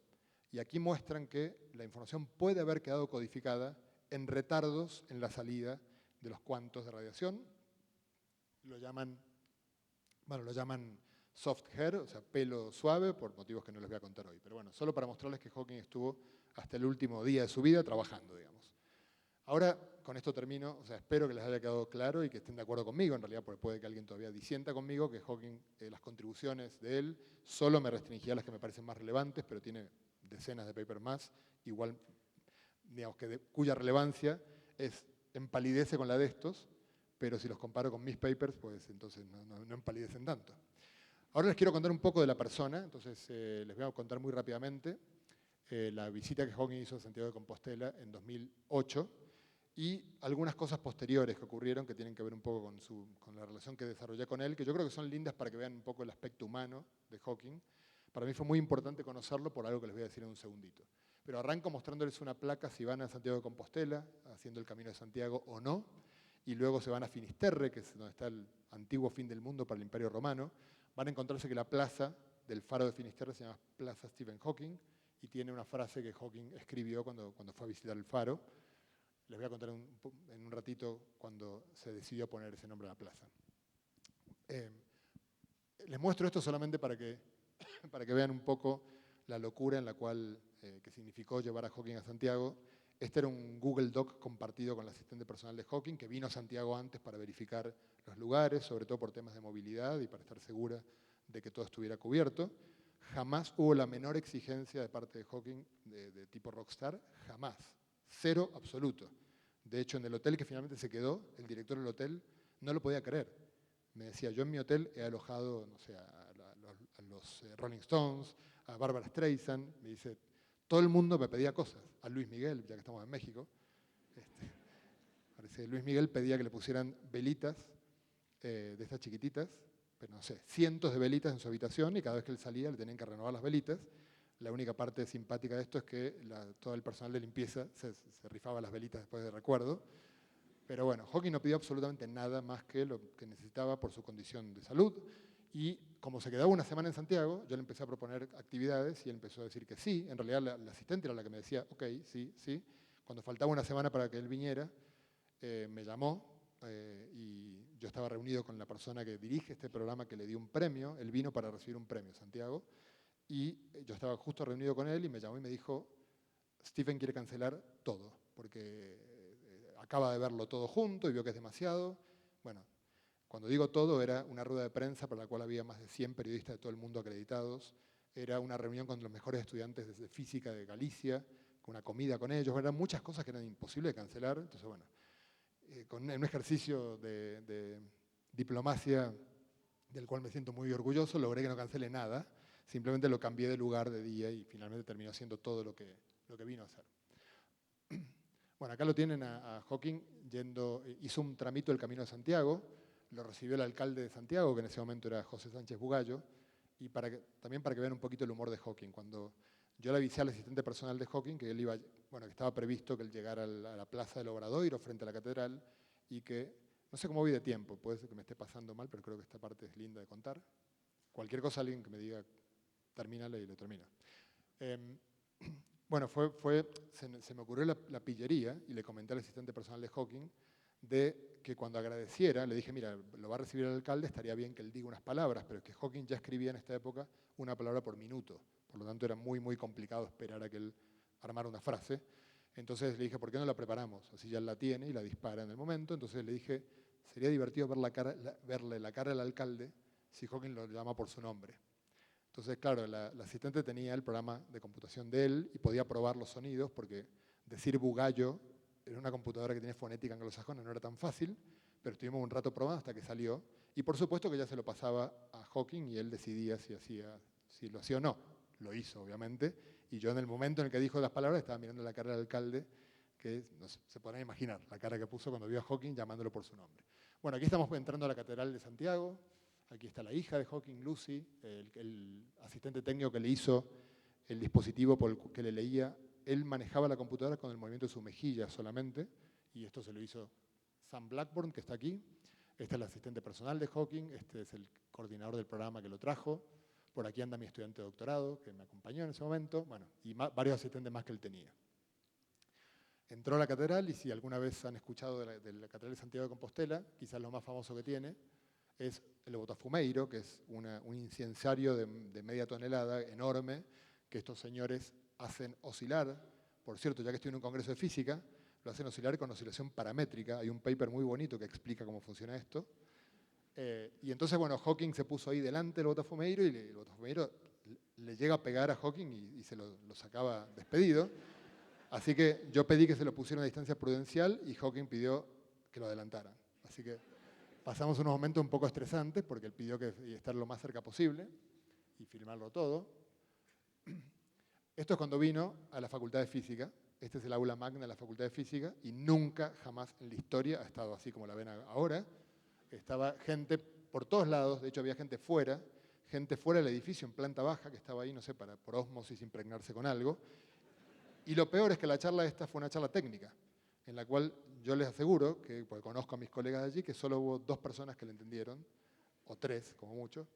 Y aquí muestran que la información puede haber quedado codificada en retardos en la salida de los cuantos de radiación. Lo llaman soft hair, o sea, pelo suave, por motivos que no les voy a contar hoy. Pero bueno, solo para mostrarles que Hawking estuvo hasta el último día de su vida trabajando, digamos. Ahora, con esto termino, o sea, espero que les haya quedado claro y que estén de acuerdo conmigo, en realidad, porque puede que alguien todavía disienta conmigo, que Hawking, las contribuciones de él, solo me restringía a las que me parecen más relevantes, pero tiene decenas de papers más, igual, digamos, cuya relevancia empalidece con la de estos, pero si los comparo con mis papers, pues entonces no empalidecen tanto. Ahora les quiero contar un poco de la persona, entonces les voy a contar muy rápidamente la visita que Hawking hizo a Santiago de Compostela en 2008 y algunas cosas posteriores que ocurrieron que tienen que ver un poco con la relación que desarrollé con él, que yo creo que son lindas para que vean un poco el aspecto humano de Hawking. Para mí fue muy importante conocerlo por algo que les voy a decir en un segundito. Pero arranco mostrándoles una placa si van a Santiago de Compostela, haciendo el Camino de Santiago o no, y luego se van a Finisterre, que es donde está el antiguo fin del mundo para el Imperio Romano. Van a encontrarse que la plaza del faro de Finisterre se llama Plaza Stephen Hawking y tiene una frase que Hawking escribió cuando fue a visitar el faro. Les voy a contar en un ratito cuando se decidió poner ese nombre a la plaza. Les muestro esto solamente para que vean un poco la locura en la cual que significó llevar a Hawking a Santiago. Este era un Google Doc compartido con el asistente personal de Hawking, que vino a Santiago antes para verificar los lugares, sobre todo por temas de movilidad y para estar segura de que todo estuviera cubierto. Jamás hubo la menor exigencia de parte de Hawking de tipo rockstar, jamás. Cero absoluto. De hecho, en el hotel que finalmente se quedó, el director del hotel no lo podía creer. Me decía, yo en mi hotel he alojado, no sé, a los Rolling Stones, a Barbara Streisand. Me dice, todo el mundo me pedía cosas. A Luis Miguel, ya que estamos en México. Parece que Luis Miguel pedía que le pusieran velitas de estas chiquititas, pero no sé, cientos de velitas en su habitación y cada vez que él salía le tenían que renovar las velitas. La única parte simpática de esto es que todo el personal de limpieza se rifaba las velitas después de recuerdo. Pero bueno, Hawking no pidió absolutamente nada más que lo que necesitaba por su condición de salud. Y como se quedaba una semana en Santiago, yo le empecé a proponer actividades y él empezó a decir que sí. En realidad la asistente era la que me decía, ok, sí, sí. Cuando faltaba una semana para que él viniera, me llamó y yo estaba reunido con la persona que dirige este programa que le dio un premio. Él vino para recibir un premio, Santiago. Y yo estaba justo reunido con él y me llamó y me dijo, Stephen quiere cancelar todo, porque acaba de verlo todo junto y vio que es demasiado. Bueno, cuando digo todo, era una rueda de prensa para la cual había más de 100 periodistas de todo el mundo acreditados. Era una reunión con los mejores estudiantes de física de Galicia, con una comida con ellos. Eran muchas cosas que eran imposibles de cancelar. Entonces, bueno, con un ejercicio de diplomacia del cual me siento muy orgulloso, logré que no cancele nada. Simplemente lo cambié de lugar, de día, y finalmente terminó haciendo todo lo que vino a hacer. Bueno, acá lo tienen a Hawking hizo un tramito del Camino de Santiago, lo recibió el alcalde de Santiago, que en ese momento era José Sánchez Bugallo, y también para que vean un poquito el humor de Hawking. Cuando yo le avisé al asistente personal de Hawking que que estaba previsto que él llegara a la plaza del Obradoiro frente a la catedral y que, no sé cómo voy de tiempo, puede ser que me esté pasando mal, pero creo que esta parte es linda de contar. Cualquier cosa, alguien que me diga, termínale y lo termino. Bueno, se me ocurrió la pillería y le comenté al asistente personal de Hawking de que cuando agradeciera, le dije, mira, lo va a recibir el alcalde, estaría bien que él diga unas palabras, pero es que Hawking ya escribía en esta época una palabra por minuto, por lo tanto era muy, muy complicado esperar a que él armar una frase. Entonces le dije, ¿por qué no la preparamos? Así ya la tiene y la dispara en el momento. Entonces le dije, sería divertido verle la cara al alcalde si Hawking lo llama por su nombre. Entonces, claro, la asistente tenía el programa de computación de él y podía probar los sonidos porque decir bugallo en una computadora que tiene fonética anglosajona no era tan fácil, pero estuvimos un rato probando hasta que salió. Y por supuesto que ya se lo pasaba a Hawking y él decidía si lo hacía o no. Lo hizo, obviamente. Y yo en el momento en el que dijo las palabras estaba mirando la cara del alcalde, que no sé, se podrán imaginar la cara que puso cuando vio a Hawking llamándolo por su nombre. Bueno, aquí estamos entrando a la Catedral de Santiago. Aquí está la hija de Hawking, Lucy, el asistente técnico que le hizo el dispositivo por el que le leía. Él manejaba la computadora con el movimiento de su mejilla solamente, y esto se lo hizo Sam Blackburn, que está aquí. Este es el asistente personal de Hawking, este es el coordinador del programa que lo trajo. Por aquí anda mi estudiante de doctorado, que me acompañó en ese momento, bueno, y varios asistentes más que él tenía. Entró a la catedral, y si alguna vez han escuchado de la Catedral de Santiago de Compostela, quizás lo más famoso que tiene, es el botafumeiro, que es un incensario de media tonelada enorme, que estos señores hacen oscilar. Por cierto, ya que estoy en un congreso de física, lo hacen oscilar con oscilación paramétrica. Hay un paper muy bonito que explica cómo funciona esto. Y entonces, bueno, Hawking se puso ahí delante del botafumeiro y el botafumeiro le llega a pegar a Hawking y se lo sacaba despedido. Así que yo pedí que se lo pusieran a distancia prudencial y Hawking pidió que lo adelantaran. Así que pasamos unos momentos un poco estresantes porque él pidió que estar lo más cerca posible y filmarlo todo. Esto es cuando vino a la Facultad de Física. Este es el aula magna de la Facultad de Física y nunca, jamás en la historia ha estado así como la ven ahora. Estaba gente por todos lados, de hecho había gente fuera del edificio en planta baja que estaba ahí, no sé, por ósmosis impregnarse con algo. Y lo peor es que la charla esta fue una charla técnica, en la cual yo les aseguro, porque conozco a mis colegas de allí, que solo hubo 2 personas que le entendieron, o 3 como mucho.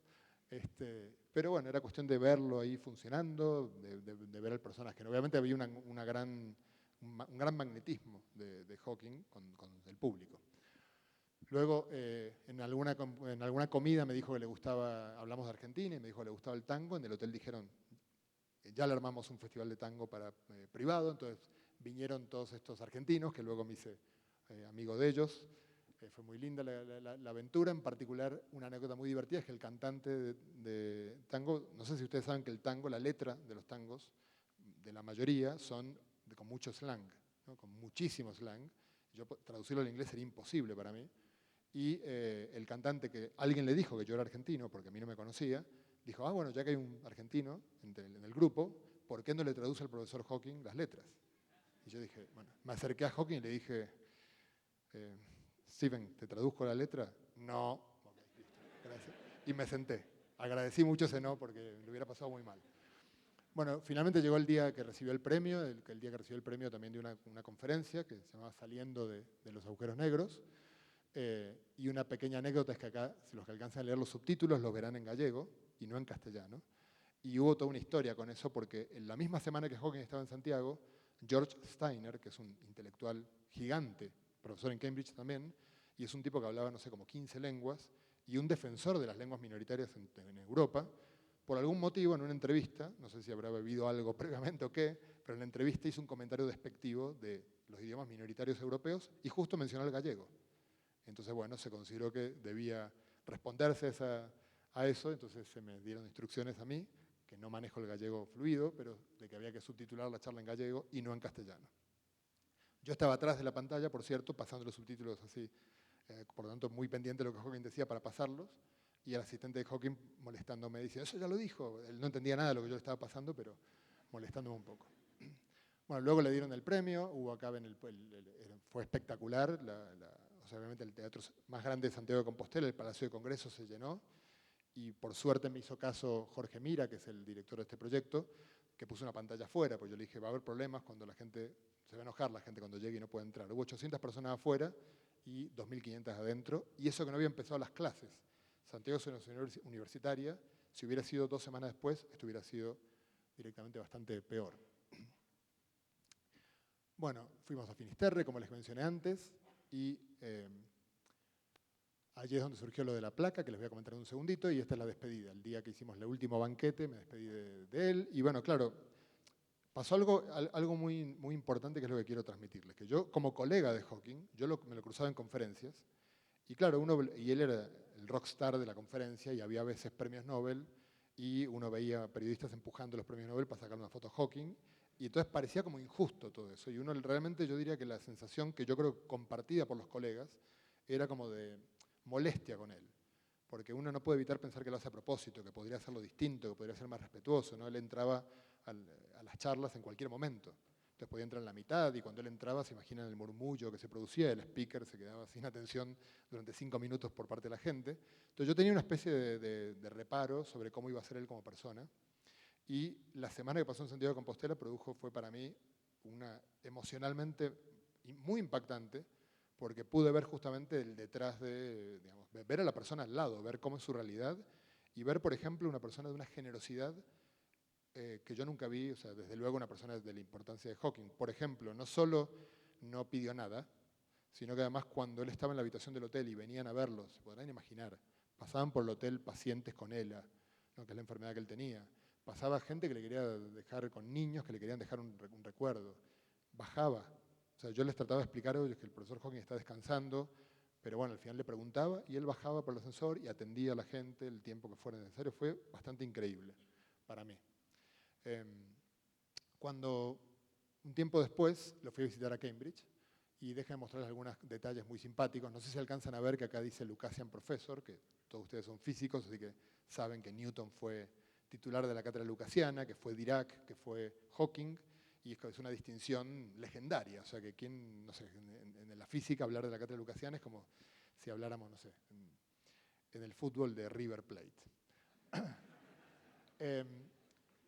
Pero bueno, era cuestión de verlo ahí funcionando, de ver el personaje. Obviamente había un gran magnetismo de Hawking con el público. Luego, en alguna comida me dijo que le gustaba, hablamos de Argentina, y me dijo que le gustaba el tango. En el hotel dijeron, ya le armamos un festival de tango privado, entonces vinieron todos estos argentinos, que luego me hice amigo de ellos. Fue muy linda la aventura. En particular, una anécdota muy divertida es que el cantante de tango, no sé si ustedes saben que el tango, la letra de los tangos, de la mayoría, son con mucho slang, ¿no? Con muchísimo slang. Yo traducirlo al inglés sería imposible para mí. Y el cantante, que alguien le dijo que yo era argentino, porque a mí no me conocía, dijo, bueno, ya que hay un argentino en el grupo, ¿por qué no le traduce al profesor Hawking las letras? Y yo dije, bueno, me acerqué a Hawking y le dije, Steven, ¿te traduzco la letra? No. Okay, listo, gracias. Y me senté. Agradecí mucho ese no porque lo hubiera pasado muy mal. Bueno, finalmente llegó el día que recibió el premio, el día que recibió el premio también de una conferencia que se llamaba Saliendo de los agujeros negros. Y una pequeña anécdota es que acá, si los que alcanzan a leer los subtítulos, los verán en gallego y no en castellano. Y hubo toda una historia con eso porque en la misma semana que Hawking estaba en Santiago, George Steiner, que es un intelectual gigante, profesor en Cambridge también, y es un tipo que hablaba, no sé, como 15 lenguas, y un defensor de las lenguas minoritarias en Europa, por algún motivo en una entrevista, no sé si habrá bebido algo previamente o qué, pero en la entrevista hizo un comentario despectivo de los idiomas minoritarios europeos y justo mencionó el gallego. Entonces, bueno, se consideró que debía responderse a eso, entonces se me dieron instrucciones a mí, que no manejo el gallego fluido, pero de que había que subtitular la charla en gallego y no en castellano. Yo estaba atrás de la pantalla, por cierto, pasando los subtítulos así, por lo tanto muy pendiente de lo que Hawking decía para pasarlos, y el asistente de Hawking molestándome, dice, eso ya lo dijo. Él no entendía nada de lo que yo estaba pasando, pero molestándome un poco. Bueno, luego le dieron el premio, hubo acá fue espectacular, o sea, obviamente el teatro más grande de Santiago de Compostela, el Palacio de Congresos se llenó, y por suerte me hizo caso Jorge Mira, que es el director de este proyecto, que puso una pantalla afuera, pues yo le dije, va a haber problemas cuando la gente, se va a enojar la gente cuando llegue y no puede entrar. Hubo 800 personas afuera y 2.500 adentro, y eso que no había empezado las clases. Santiago es una ciudad universitaria, si hubiera sido 2 semanas después, esto hubiera sido directamente bastante peor. Bueno, fuimos a Finisterre, como les mencioné antes, y allí es donde surgió lo de la placa, que les voy a comentar en un segundito, y esta es la despedida. El día que hicimos el último banquete, me despedí de él, y bueno, claro, pasó algo muy importante, que es lo que quiero transmitirles, que yo como colega de Hawking, me lo cruzaba en conferencias, y claro, y él era el rockstar de la conferencia, y había a veces premios Nobel, y uno veía periodistas empujando los premios Nobel para sacar una foto a Hawking, y entonces parecía como injusto todo eso, y uno realmente, yo diría que la sensación que yo creo compartida por los colegas, era como de molestia con él, porque uno no puede evitar pensar que lo hace a propósito, que podría hacerlo distinto, que podría ser más respetuoso, ¿no? Él entraba a las charlas en cualquier momento. Entonces podía entrar en la mitad, y cuando él entraba, se imaginan el murmullo que se producía, el speaker se quedaba sin atención durante 5 minutos por parte de la gente. Entonces yo tenía una especie de reparo sobre cómo iba a ser él como persona, y la semana que pasó en Santiago de Compostela fue para mí una emocionalmente muy impactante, porque pude ver justamente el detrás de, digamos, ver a la persona al lado, ver cómo es su realidad, y ver, por ejemplo, una persona de una generosidad que yo nunca vi, o sea, desde luego una persona de la importancia de Hawking. Por ejemplo, no solo no pidió nada, sino que además cuando él estaba en la habitación del hotel y venían a verlo, se podrán imaginar, pasaban por el hotel pacientes con ELA, ¿no? Que es la enfermedad que él tenía. Pasaba gente que le quería dejar, con niños que le querían dejar un recuerdo. Bajaba. O sea, yo les trataba de explicar a ellos que el profesor Hawking está descansando, pero bueno, al final le preguntaba y él bajaba por el ascensor y atendía a la gente el tiempo que fuera necesario. Fue bastante increíble para mí. Cuando un tiempo después lo fui a visitar a Cambridge, y déjenme mostrarles algunos detalles muy simpáticos. No sé si alcanzan a ver que acá dice Lucasian Professor, que todos ustedes son físicos, así que saben que Newton fue titular de la cátedra lucasiana, que fue Dirac, que fue Hawking, y es una distinción legendaria. O sea, que no sé, en la física hablar de la cátedra lucasiana es como si habláramos, no sé, en el fútbol de River Plate.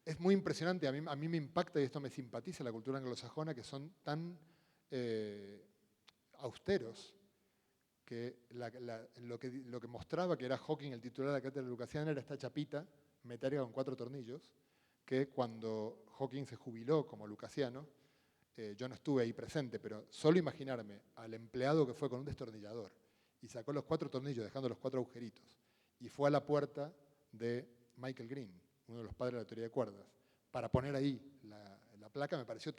Es muy impresionante, a mí me impacta y esto me simpatiza la cultura anglosajona, que son tan austeros, que lo que mostraba que era Hawking el titular de la cátedra lucasiana era esta chapita metálica con 4 tornillos, que cuando Hawking se jubiló como lucasiano, yo no estuve ahí presente, pero solo imaginarme al empleado que fue con un destornillador y sacó los 4 tornillos dejando los 4 agujeritos y fue a la puerta de Michael Green, uno de los padres de la teoría de cuerdas, para poner ahí la placa, me pareció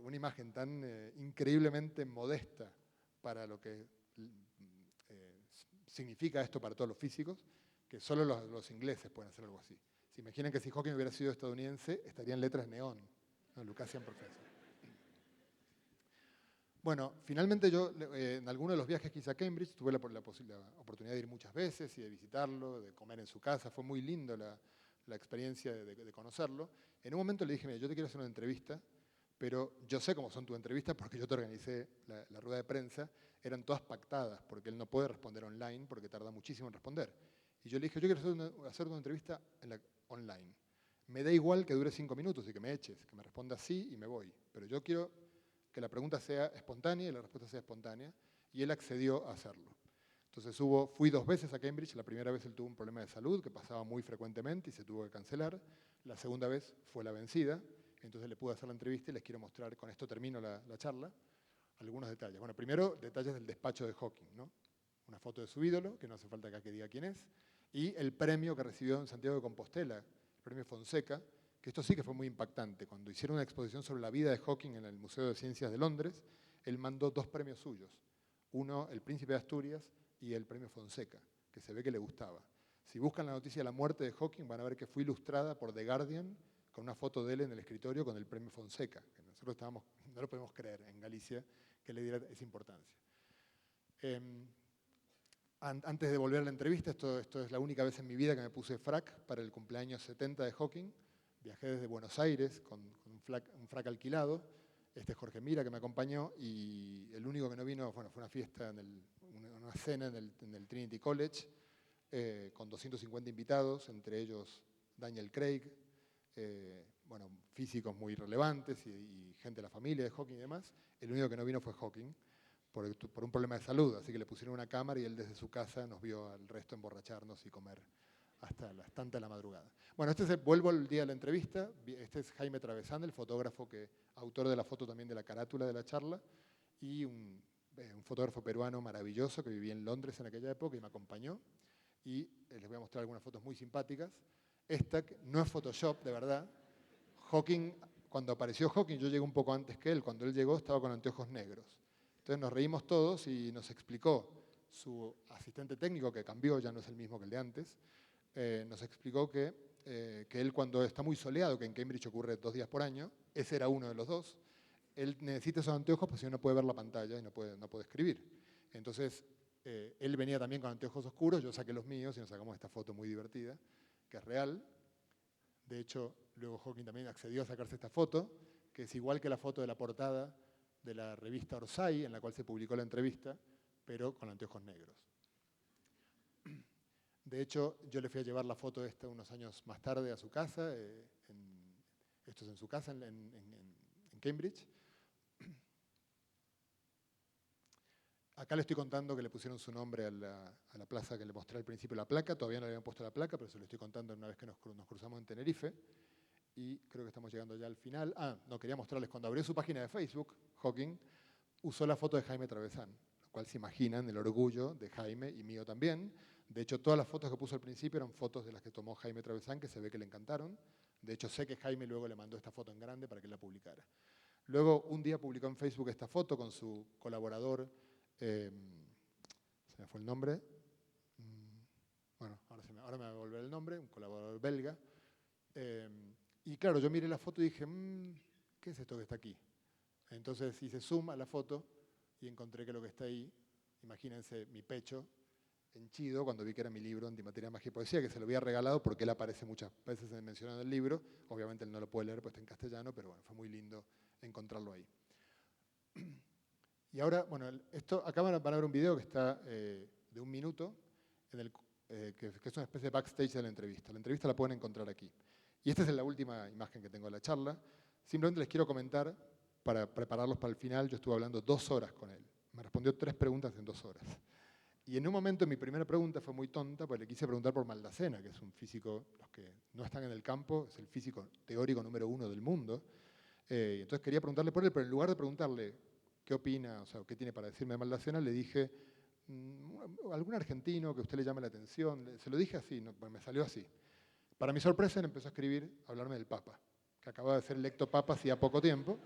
una imagen tan increíblemente modesta para lo que significa esto para todos los físicos, que solo los ingleses pueden hacer algo así. Se imaginan que si Hawking hubiera sido estadounidense, estarían letras neón, ¿no? Lucasian Professor. Bueno, finalmente yo en alguno de los viajes que hice a Cambridge tuve la oportunidad de ir muchas veces y de visitarlo, de comer en su casa. Fue muy lindo la experiencia de conocerlo. En un momento le dije, mira, yo te quiero hacer una entrevista, pero yo sé cómo son tus entrevistas porque yo te organicé la rueda de prensa. Eran todas pactadas porque él no puede responder online porque tarda muchísimo en responder. Y yo le dije, yo quiero hacer una entrevista online. Me da igual que dure 5 minutos y que me eches, que me responda sí y me voy. Pero yo quiero que la pregunta sea espontánea y la respuesta sea espontánea, y él accedió a hacerlo. Entonces fui 2 veces a Cambridge. La primera vez él tuvo un problema de salud que pasaba muy frecuentemente y se tuvo que cancelar. La segunda vez fue la vencida, entonces le pude hacer la entrevista y les quiero mostrar, con esto termino la charla, algunos detalles. Bueno, primero, detalles del despacho de Hawking, ¿no? Una foto de su ídolo, que no hace falta acá que diga quién es, y el premio que recibió en Santiago de Compostela, el premio Fonseca, que esto sí que fue muy impactante. Cuando hicieron una exposición sobre la vida de Hawking en el Museo de Ciencias de Londres, él mandó 2 premios suyos. Uno, el Príncipe de Asturias, y el premio Fonseca, que se ve que le gustaba. Si buscan la noticia de la muerte de Hawking, van a ver que fue ilustrada por The Guardian con una foto de él en el escritorio con el premio Fonseca, que nosotros no lo podemos creer en Galicia que le diera esa importancia. Antes de volver a la entrevista, esto es la única vez en mi vida que me puse frac para el cumpleaños 70 de Hawking. Viajé desde Buenos Aires con un frac alquilado. Este es Jorge Mira, que me acompañó, y el único que no vino, bueno, fue una fiesta, una cena en el Trinity College, con 250 invitados, entre ellos Daniel Craig, bueno, físicos muy relevantes y gente de la familia de Hawking y demás. El único que no vino fue Hawking, por un problema de salud, así que le pusieron una cámara y él desde su casa nos vio al resto emborracharnos y comer hasta las tantas de la madrugada. Bueno, vuelvo al día de la entrevista. Este es Jaime Travesán, el fotógrafo autor de la foto también de la carátula de la charla, y un fotógrafo peruano maravilloso que vivía en Londres en aquella época y me acompañó. Y les voy a mostrar algunas fotos muy simpáticas. Esta no es Photoshop, de verdad. Hawking, cuando apareció Hawking, yo llegué un poco antes que él. Cuando él llegó estaba con anteojos negros. Entonces nos reímos todos y nos explicó su asistente técnico, que cambió, ya no es el mismo que el de antes, nos explicó que él cuando está muy soleado, que en Cambridge ocurre 2 días por año, ese era uno de los dos, él necesita esos anteojos porque si no, no puede ver la pantalla y no puede escribir. Entonces, él venía también con anteojos oscuros, yo saqué los míos y nos sacamos esta foto muy divertida, que es real. De hecho, luego Hawking también accedió a sacarse esta foto, que es igual que la foto de la portada de la revista Orsay, en la cual se publicó la entrevista, pero con anteojos negros. De hecho, yo le fui a llevar la foto esta unos años más tarde a su casa, esto es en su casa en Cambridge. Acá le estoy contando que le pusieron su nombre a la plaza que le mostré al principio, la placa. Todavía no le habían puesto la placa, pero se lo estoy contando una vez que nos cruzamos en Tenerife. Y creo que estamos llegando ya al final. No, quería mostrarles, cuando abrió su página de Facebook, Hawking usó la foto de Jaime Travesan, lo cual se imaginan el orgullo de Jaime y mío también. De hecho, todas las fotos que puso al principio eran fotos de las que tomó Jaime Travesan, que se ve que le encantaron. De hecho, sé que Jaime luego le mandó esta foto en grande para que la publicara. Luego, un día publicó en Facebook esta foto con su colaborador, se me fue el nombre, bueno, ahora me va a volver el nombre, un colaborador belga. Y claro, yo miré la foto y dije, ¿qué es esto que está aquí? Entonces hice zoom a la foto y encontré que lo que está ahí, imagínense mi pecho henchido cuando vi que era mi libro Antimateria, Magia y Poesía, que se lo había regalado porque él aparece muchas veces mencionado en el libro. Obviamente él no lo puede leer, pues está en castellano, pero bueno, fue muy lindo encontrarlo ahí. Y ahora, bueno, acá van a ver un video que está de 1 minuto, que es una especie de backstage de la entrevista. La entrevista la pueden encontrar aquí. Y esta es la última imagen que tengo de la charla. Simplemente les quiero comentar, para prepararlos para el final, yo estuve hablando 2 horas con él. Me respondió 3 preguntas en 2 horas. Y en un momento mi primera pregunta fue muy tonta, porque le quise preguntar por Maldacena, que es un físico, los que no están en el campo, es el físico teórico número 1 del mundo. Entonces quería preguntarle por él, pero en lugar de preguntarle qué opina, o sea, qué tiene para decirme de Maldacena, le dije, algún argentino que a usted le llame la atención. Se lo dije así, pues me salió así. Para mi sorpresa, él empezó a hablarme del Papa, que acababa de ser electo Papa hacía poco tiempo.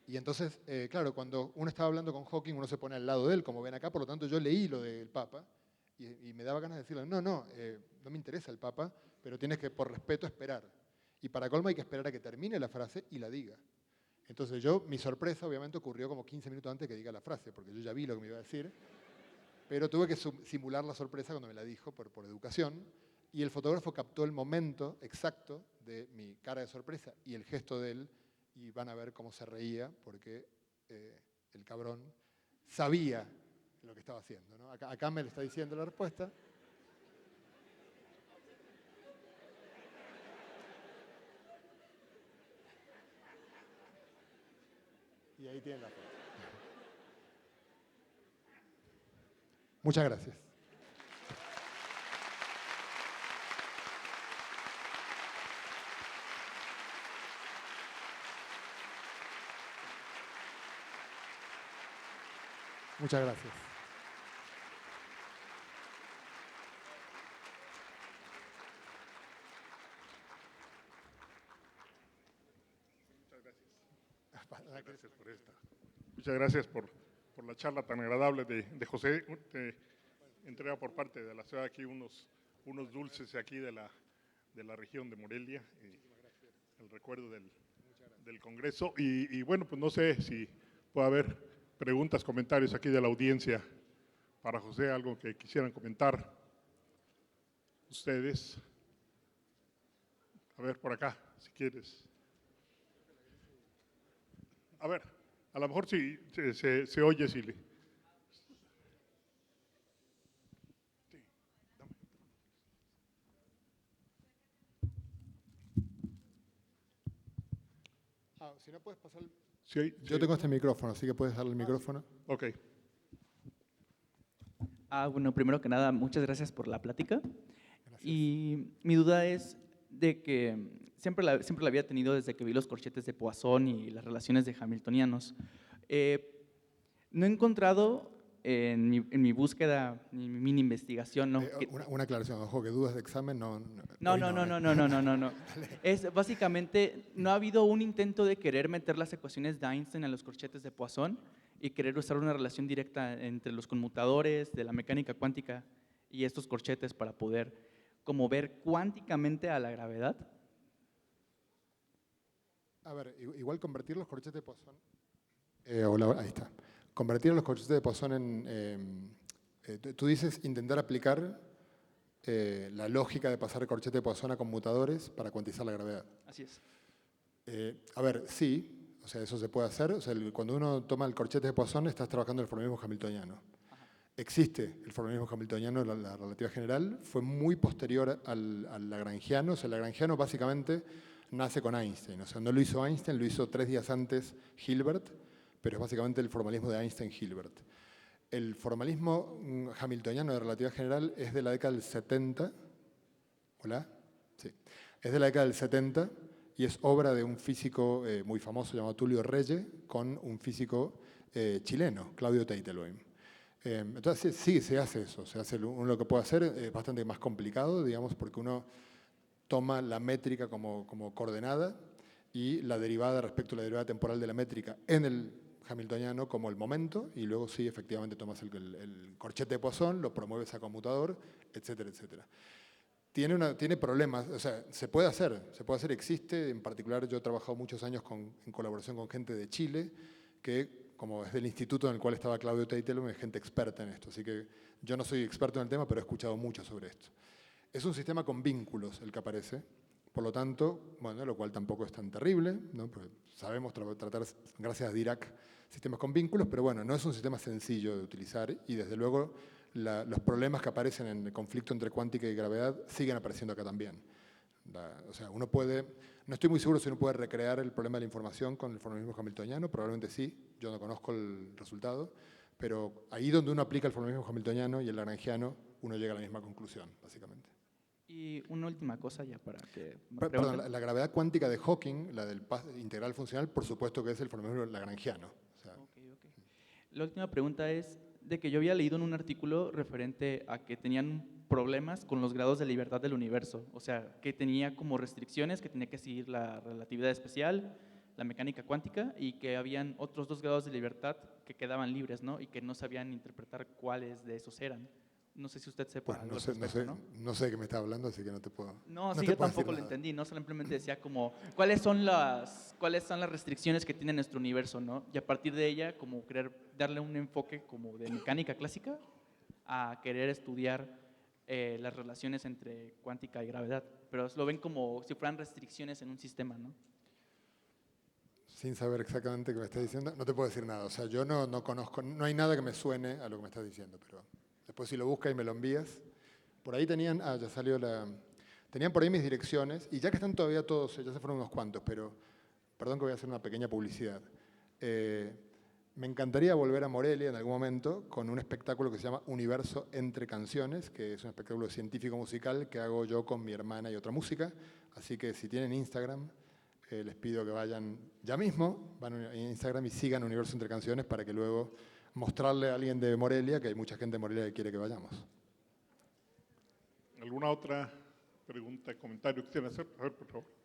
Y entonces, claro, cuando uno estaba hablando con Hawking, uno se pone al lado de él, como ven acá, por lo tanto yo leí lo del Papa y me daba ganas de decirle, no me interesa el Papa, pero tienes que, por respeto, esperar. Y para colmo hay que esperar a que termine la frase y la diga. Entonces mi sorpresa obviamente ocurrió como 15 minutos antes que diga la frase, porque yo ya vi lo que me iba a decir, pero tuve que simular la sorpresa cuando me la dijo por educación, y el fotógrafo captó el momento exacto de mi cara de sorpresa y el gesto de él, y van a ver cómo se reía, porque el cabrón sabía lo que estaba haciendo, ¿no? Acá me le está diciendo la respuesta. Y ahí tienen la foto. Muchas gracias. Muchas gracias. Gracias por esta. Muchas gracias por la charla tan agradable de José. Te entrega por parte de la ciudad aquí unos dulces aquí de la región de Morelia, el recuerdo del Congreso. Y bueno, pues no sé si puede haber preguntas, comentarios aquí de la audiencia para José, algo que quisieran comentar ustedes. A ver, por acá, si quieres. A ver, a lo mejor si se oye, si le... Sí, dame. Si no puedes pasar... Sí, Yo tengo este micrófono, así que puedes darle el micrófono. Ok. Bueno, primero que nada, muchas gracias por la plática. Gracias. Y mi duda es de que siempre la había tenido desde que vi los corchetes de Poisson y las relaciones de hamiltonianos. No he encontrado en mi búsqueda, en mi mini investigación, ¿no? Una aclaración, ojo, que dudas de examen No, hoy no, no, ¿eh? no, no, no, no, no, no. Es básicamente, no ha habido un intento de querer meter las ecuaciones de Einstein a los corchetes de Poisson y querer usar una relación directa entre los conmutadores de la mecánica cuántica y estos corchetes para poder como ver cuánticamente a la gravedad. A ver, igual convertir los corchetes de Poisson, ahí está. Convertir los corchetes de Poisson tú dices intentar aplicar la lógica de pasar el corchete de Poisson a conmutadores para cuantizar la gravedad. Así es. A ver, sí, o sea, eso se puede hacer. O sea, cuando uno toma el corchete de Poisson, estás trabajando el formalismo hamiltoniano. Existe el formalismo hamiltoniano, la relatividad general, fue muy posterior al lagrangiano. O sea, el lagrangiano básicamente nace con Einstein. O sea, no lo hizo Einstein, lo hizo 3 días antes Hilbert, pero es básicamente el formalismo de Einstein-Hilbert. El formalismo hamiltoniano de relatividad general es de la década del 70. ¿Hola? Sí. Es de la década del 70 y es obra de un físico muy famoso llamado Tullio Regge con un físico chileno, Claudio Teitelbaum. Entonces sí, se hace eso. Uno lo que puede hacer es bastante más complicado, digamos, porque uno toma la métrica como coordenada y la derivada respecto a la derivada temporal de la métrica en el hamiltoniano como el momento, y luego sí, efectivamente tomas el corchete de Poisson, lo promueves a conmutador, etcétera, etcétera. Tiene problemas, o sea, se puede hacer, existe. En particular, yo he trabajado muchos años en colaboración con gente de Chile, que como es del instituto en el cual estaba Claudio Teitelbaum, es gente experta en esto. Así que yo no soy experto en el tema, pero he escuchado mucho sobre esto. Es un sistema con vínculos el que aparece, por lo tanto, bueno, lo cual tampoco es tan terrible, ¿no? Porque sabemos tratar, gracias a Dirac, sistemas con vínculos, pero bueno, no es un sistema sencillo de utilizar y desde luego los problemas que aparecen en el conflicto entre cuántica y gravedad siguen apareciendo acá también. O sea, uno puede, no estoy muy seguro si uno puede recrear el problema de la información con el formalismo hamiltoniano, probablemente sí, yo no conozco el resultado, pero ahí donde uno aplica el formalismo hamiltoniano y el lagrangiano, uno llega a la misma conclusión, básicamente. Y una última cosa ya para que me Perdón, pregunten. la gravedad cuántica de Hawking, la del integral funcional, por supuesto que es el formalismo lagrangiano. O sea, Ok. La última pregunta es de que yo había leído en un artículo referente a que tenían problemas con los grados de libertad del universo, o sea, que tenía como restricciones, que tenía que seguir la relatividad especial, la mecánica cuántica, y que habían otros 2 grados de libertad que quedaban libres, ¿no? Y que no sabían interpretar cuáles de esos eran. No sé si usted sepa pues algo no al sé, respecto, ¿no? no sé de qué me está hablando, así que no te puedo. No, No sí, te yo puedo decir tampoco lo nada. entendí, ¿no? Simplemente decía como, ¿cuáles son las restricciones que tiene nuestro universo, ¿no? Y a partir de ella, como querer darle un enfoque como de mecánica clásica a querer estudiar las relaciones entre cuántica y gravedad, pero lo ven como si fueran restricciones en un sistema, ¿no? Sin saber exactamente qué me estás diciendo, no te puedo decir nada. O sea, yo no conozco, no hay nada que me suene a lo que me estás diciendo, pero después si lo buscas y me lo envías. Por ahí tenían, ya salió tenían por ahí mis direcciones, y ya que están todavía todos, ya se fueron unos cuantos, pero perdón que voy a hacer una pequeña publicidad. Me encantaría volver a Morelia en algún momento con un espectáculo que se llama Universo entre Canciones, que es un espectáculo científico-musical que hago yo con mi hermana y otra música. Así que si tienen Instagram, les pido que vayan ya mismo, van a Instagram y sigan Universo entre Canciones para que luego mostrarle a alguien de Morelia, que hay mucha gente de Morelia que quiere que vayamos. ¿Alguna otra pregunta, comentario que quieran hacer? A ver, por favor.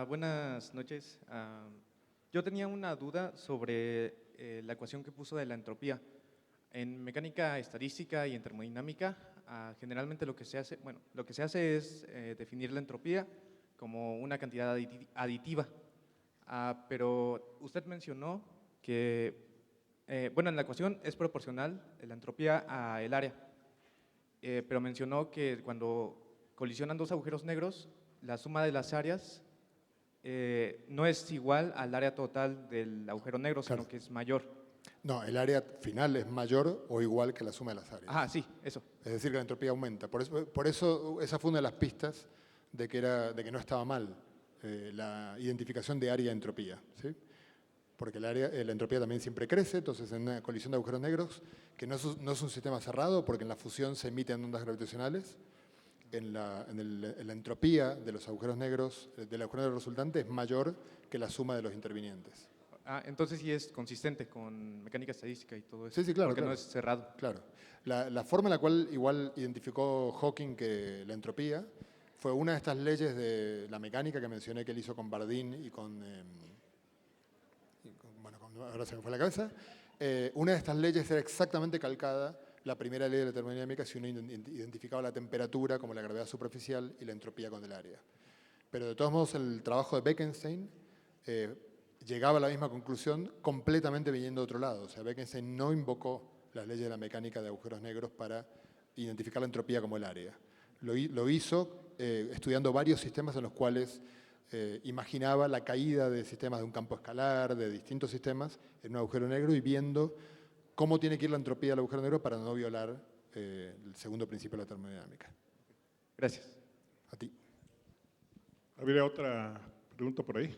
Buenas noches. Yo tenía una duda sobre la ecuación que puso de la entropía. En mecánica estadística y en termodinámica, generalmente lo que se hace es definir la entropía como una cantidad aditiva. Pero usted mencionó que, en la ecuación es proporcional la entropía a el área, pero mencionó que cuando colisionan 2 agujeros negros, la suma de las áreas no es igual al área total del agujero negro, sino Claro. que es mayor. No, el área final es mayor o igual que la suma de las áreas. Sí, eso. Es decir, que la entropía aumenta. Por eso esa fue una de las pistas de que no estaba mal la identificación de área-entropía. ¿Sí? Porque la entropía también siempre crece, entonces en una colisión de agujeros negros, que no es un sistema cerrado, porque en la fusión se emiten ondas gravitacionales, en la entropía de los agujeros negros, del agujero negro resultante, es mayor que la suma de los intervinientes. Entonces sí es consistente con mecánica estadística y todo eso. Sí, sí, claro. Porque claro. no es cerrado. Claro. La forma en la cual igual identificó Hawking que la entropía fue una de estas leyes de la mecánica que mencioné que él hizo con Bardeen y ahora se me fue la cabeza. Una de estas leyes era exactamente calcada la primera ley de la termodinámica si uno identificaba la temperatura como la gravedad superficial y la entropía con el área. Pero de todos modos el trabajo de Bekenstein llegaba a la misma conclusión completamente viniendo de otro lado. O sea, Bekenstein no invocó las leyes de la mecánica de agujeros negros para identificar la entropía como el área. Lo hizo estudiando varios sistemas en los cuales imaginaba la caída de sistemas de un campo escalar, de distintos sistemas, en un agujero negro y viendo cómo tiene que ir la entropía del agujero negro para no violar el segundo principio de la termodinámica. Gracias. A ti. ¿Habría otra pregunta por ahí?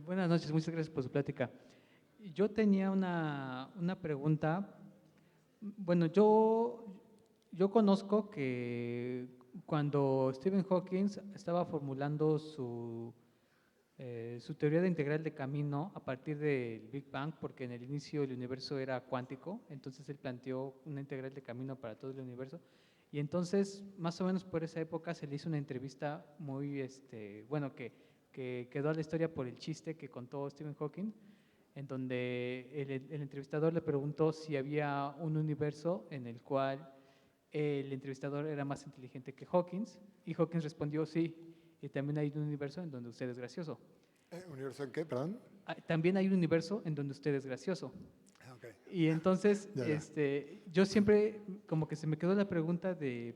Buenas noches, muchas gracias por su plática. Yo tenía una pregunta. Bueno, yo conozco que cuando Stephen Hawking estaba formulando su teoría de integral de camino a partir del Big Bang, porque en el inicio el universo era cuántico, entonces él planteó una integral de camino para todo el universo. Y entonces, más o menos por esa época, se le hizo una entrevista muy, bueno, que quedó a la historia por el chiste que contó Stephen Hawking, en donde el entrevistador le preguntó si había un universo en el cual el entrevistador era más inteligente que Hawking, y Hawking respondió sí, y también hay un universo en donde usted es gracioso. ¿Universo en qué, perdón? También hay un universo en donde usted es gracioso. Okay. Y entonces, yo siempre, como que se me quedó la pregunta de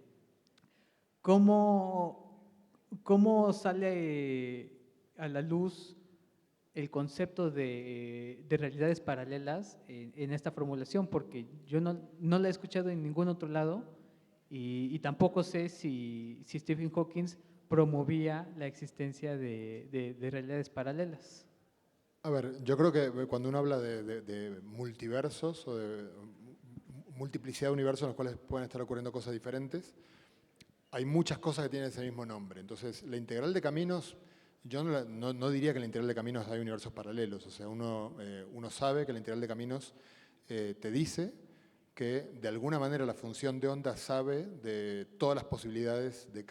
cómo sale a la luz el concepto de realidades paralelas en esta formulación, porque yo no la he escuchado en ningún otro lado y tampoco sé si Stephen Hawking promovía la existencia de realidades paralelas. A ver, yo creo que cuando uno habla de multiversos o de multiplicidad de universos en los cuales pueden estar ocurriendo cosas diferentes, hay muchas cosas que tienen ese mismo nombre. Entonces, la integral de caminos, yo no diría que en la integral de caminos hay universos paralelos. O sea, uno sabe que la integral de caminos te dice que de alguna manera la función de onda sabe de todas las posibilidades de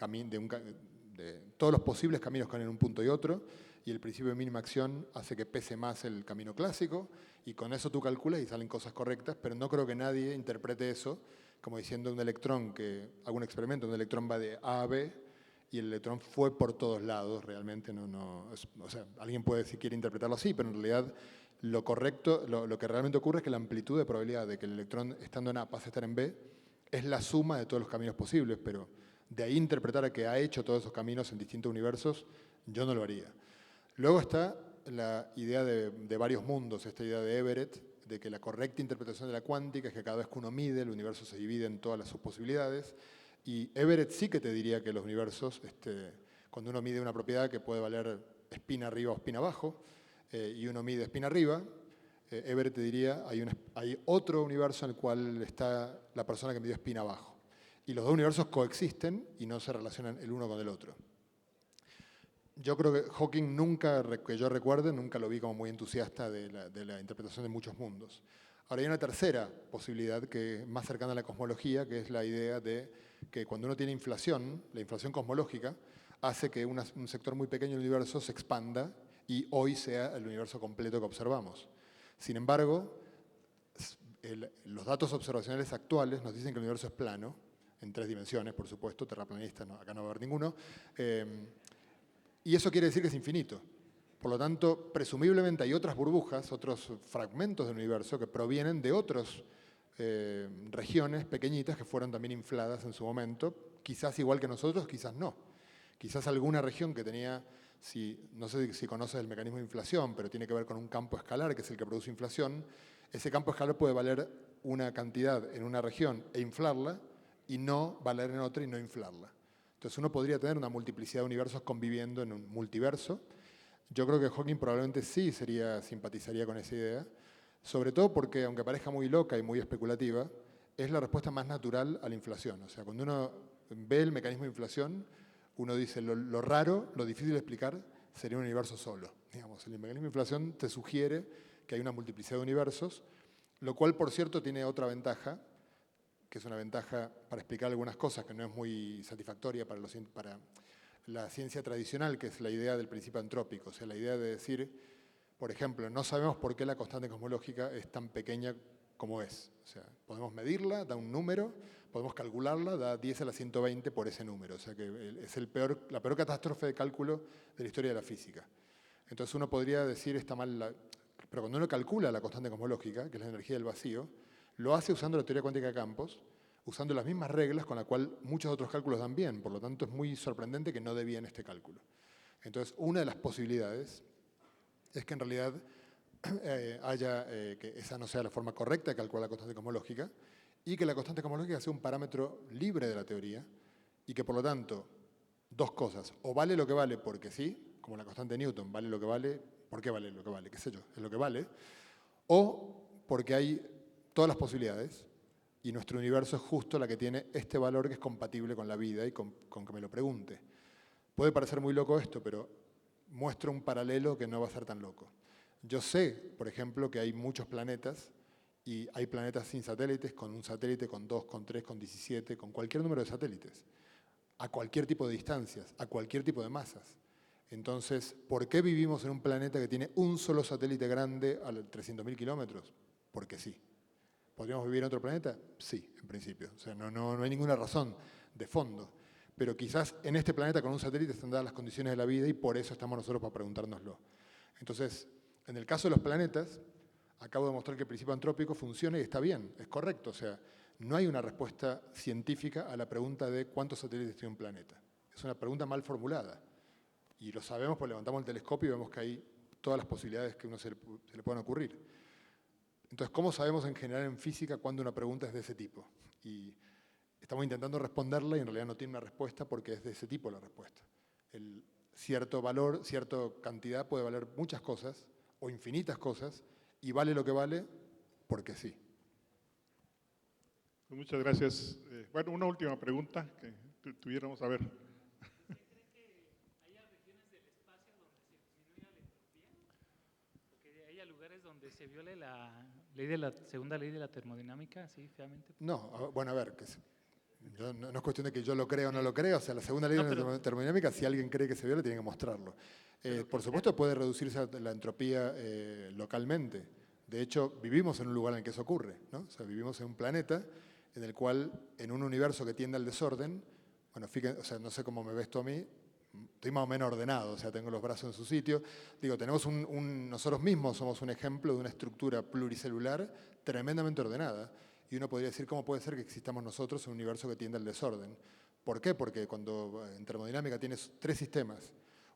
todos los posibles caminos que van en un punto y otro, y el principio de mínima acción hace que pese más el camino clásico, y con eso tú calculas y salen cosas correctas, pero no creo que nadie interprete eso como diciendo un electrón que haga un experimento, un electrón va de A a B, y el electrón fue por todos lados, realmente o sea, alguien puede si quiere interpretarlo así, pero en realidad lo correcto, lo que realmente ocurre es que la amplitud de probabilidad de que el electrón estando en A pase a estar en B es la suma de todos los caminos posibles, pero de ahí interpretar a que ha hecho todos esos caminos en distintos universos, yo no lo haría. Luego está la idea de varios mundos, esta idea de Everett, de que la correcta interpretación de la cuántica es que cada vez que uno mide, el universo se divide en todas sus posibilidades, y Everett sí que te diría que los universos, cuando uno mide una propiedad que puede valer espina arriba o espina abajo, y uno mide espina arriba, Everett te diría, hay otro universo en el cual está la persona que midió espina abajo. Y los dos universos coexisten y no se relacionan el uno con el otro. Yo creo que Hawking nunca, que yo recuerde, nunca lo vi como muy entusiasta de la interpretación de muchos mundos. Ahora hay una tercera posibilidad que es más cercana a la cosmología, que es la idea de que cuando uno tiene inflación, la inflación cosmológica hace que un sector muy pequeño del universo se expanda y hoy sea el universo completo que observamos. Sin embargo, los datos observacionales actuales nos dicen que el universo es plano, en 3 dimensiones, por supuesto, terraplanistas, acá no va a haber ninguno, y eso quiere decir que es infinito. Por lo tanto, presumiblemente hay otras burbujas, otros fragmentos del universo que provienen de otras regiones pequeñitas que fueron también infladas en su momento, quizás igual que nosotros, quizás no. Quizás alguna región que tenía, no sé si conoces el mecanismo de inflación, pero tiene que ver con un campo escalar, que es el que produce inflación. Ese campo escalar puede valer una cantidad en una región e inflarla, y no valer en otra y no inflarla. Entonces uno podría tener una multiplicidad de universos conviviendo en un multiverso. Yo creo que Hawking probablemente sí simpatizaría con esa idea, sobre todo porque, aunque parezca muy loca y muy especulativa, es la respuesta más natural a la inflación. O sea, cuando uno ve el mecanismo de inflación, uno dice lo raro, lo difícil de explicar, sería un universo solo. Digamos, el mecanismo de inflación te sugiere que hay una multiplicidad de universos, lo cual, por cierto, tiene otra ventaja, que es una ventaja para explicar algunas cosas que no es muy satisfactoria para la ciencia tradicional, que es la idea del principio antrópico. O sea, la idea de decir, por ejemplo, no sabemos por qué la constante cosmológica es tan pequeña como es. O sea, podemos medirla, da un número, podemos calcularla, da 10 a la 120 por ese número. O sea, que es la peor catástrofe de cálculo de la historia de la física. Entonces uno podría decir, está mal, pero cuando uno calcula la constante cosmológica, que es la energía del vacío, lo hace usando la teoría cuántica de campos, usando las mismas reglas con las cuales muchos otros cálculos dan bien. Por lo tanto, es muy sorprendente que no dé bien este cálculo. Entonces, una de las posibilidades es que en realidad que esa no sea la forma correcta de calcular la constante cosmológica y que la constante cosmológica sea un parámetro libre de la teoría y que, por lo tanto, dos cosas. O vale lo que vale porque sí, como la constante de Newton, vale lo que vale, ¿por qué vale lo que vale? ¿Qué sé yo? Es lo que vale. O porque hay todas las posibilidades y nuestro universo es justo la que tiene este valor que es compatible con la vida y con que me lo pregunte. Puede parecer muy loco esto, pero muestra un paralelo que no va a ser tan loco. Yo sé, por ejemplo, que hay muchos planetas y hay planetas sin satélites, con un satélite, con 2, con 3, con 17, con cualquier número de satélites, a cualquier tipo de distancias, a cualquier tipo de masas. Entonces, ¿por qué vivimos en un planeta que tiene un solo satélite grande a 300.000 kilómetros? Porque sí. ¿Podríamos vivir en otro planeta? Sí, en principio. O sea, no hay ninguna razón de fondo. Pero quizás en este planeta con un satélite están dadas las condiciones de la vida y por eso estamos nosotros para preguntárnoslo. Entonces, en el caso de los planetas, acabo de mostrar que el principio antrópico funciona y está bien, es correcto. O sea, no hay una respuesta científica a la pregunta de cuántos satélites tiene un planeta. Es una pregunta mal formulada. Y lo sabemos porque levantamos el telescopio y vemos que hay todas las posibilidades que a uno se le puedan ocurrir. Entonces, ¿cómo sabemos en general en física cuando una pregunta es de ese tipo? Y estamos intentando responderla y en realidad no tiene una respuesta porque es de ese tipo la respuesta. El cierto valor, cierta cantidad puede valer muchas cosas o infinitas cosas y vale lo que vale porque sí. Muchas gracias. Bueno, una última pregunta que tuviéramos a ver. Donde se viole la segunda ley de la termodinámica, así feamente. No, bueno, a ver, no es cuestión de que yo lo crea o no lo crea, o sea, la segunda ley de la termodinámica, si alguien cree que se viola, tiene que mostrarlo. Por supuesto, puede reducirse la entropía localmente. De hecho, vivimos en un lugar en el que eso ocurre, ¿no? O sea, vivimos en un planeta en el cual, en un universo que tiende al desorden, bueno, fíjense, o sea, no sé cómo me ves tú a mí, estoy más o menos ordenado, o sea, tengo los brazos en su sitio. Digo, tenemos nosotros mismos somos un ejemplo de una estructura pluricelular tremendamente ordenada. Y uno podría decir, ¿cómo puede ser que existamos nosotros en un universo que tiende al desorden? ¿Por qué? Porque cuando en termodinámica tienes 3 sistemas,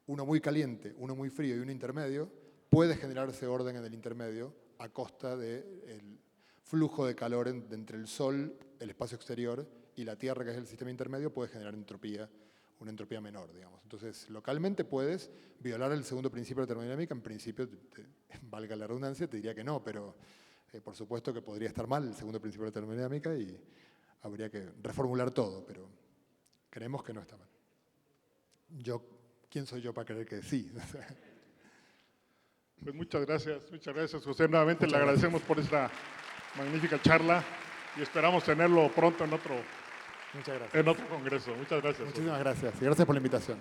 uno muy caliente, uno muy frío y uno intermedio, puede generarse orden en el intermedio a costa del flujo de calor entre el Sol, el espacio exterior, y la Tierra, que es el sistema intermedio, puede generar entropía, una entropía menor, digamos. Entonces, localmente puedes violar el segundo principio de la termodinámica. En principio, valga la redundancia, te diría que no, pero por supuesto que podría estar mal el segundo principio de la termodinámica y habría que reformular todo, pero creemos que no está mal. ¿Quién soy yo para creer que sí? Pues muchas gracias, José. Nuevamente le agradecemos por esta magnífica charla y esperamos tenerlo pronto en otro Muchas gracias. en otro congreso. Muchas gracias. Muchísimas gracias y gracias por la invitación.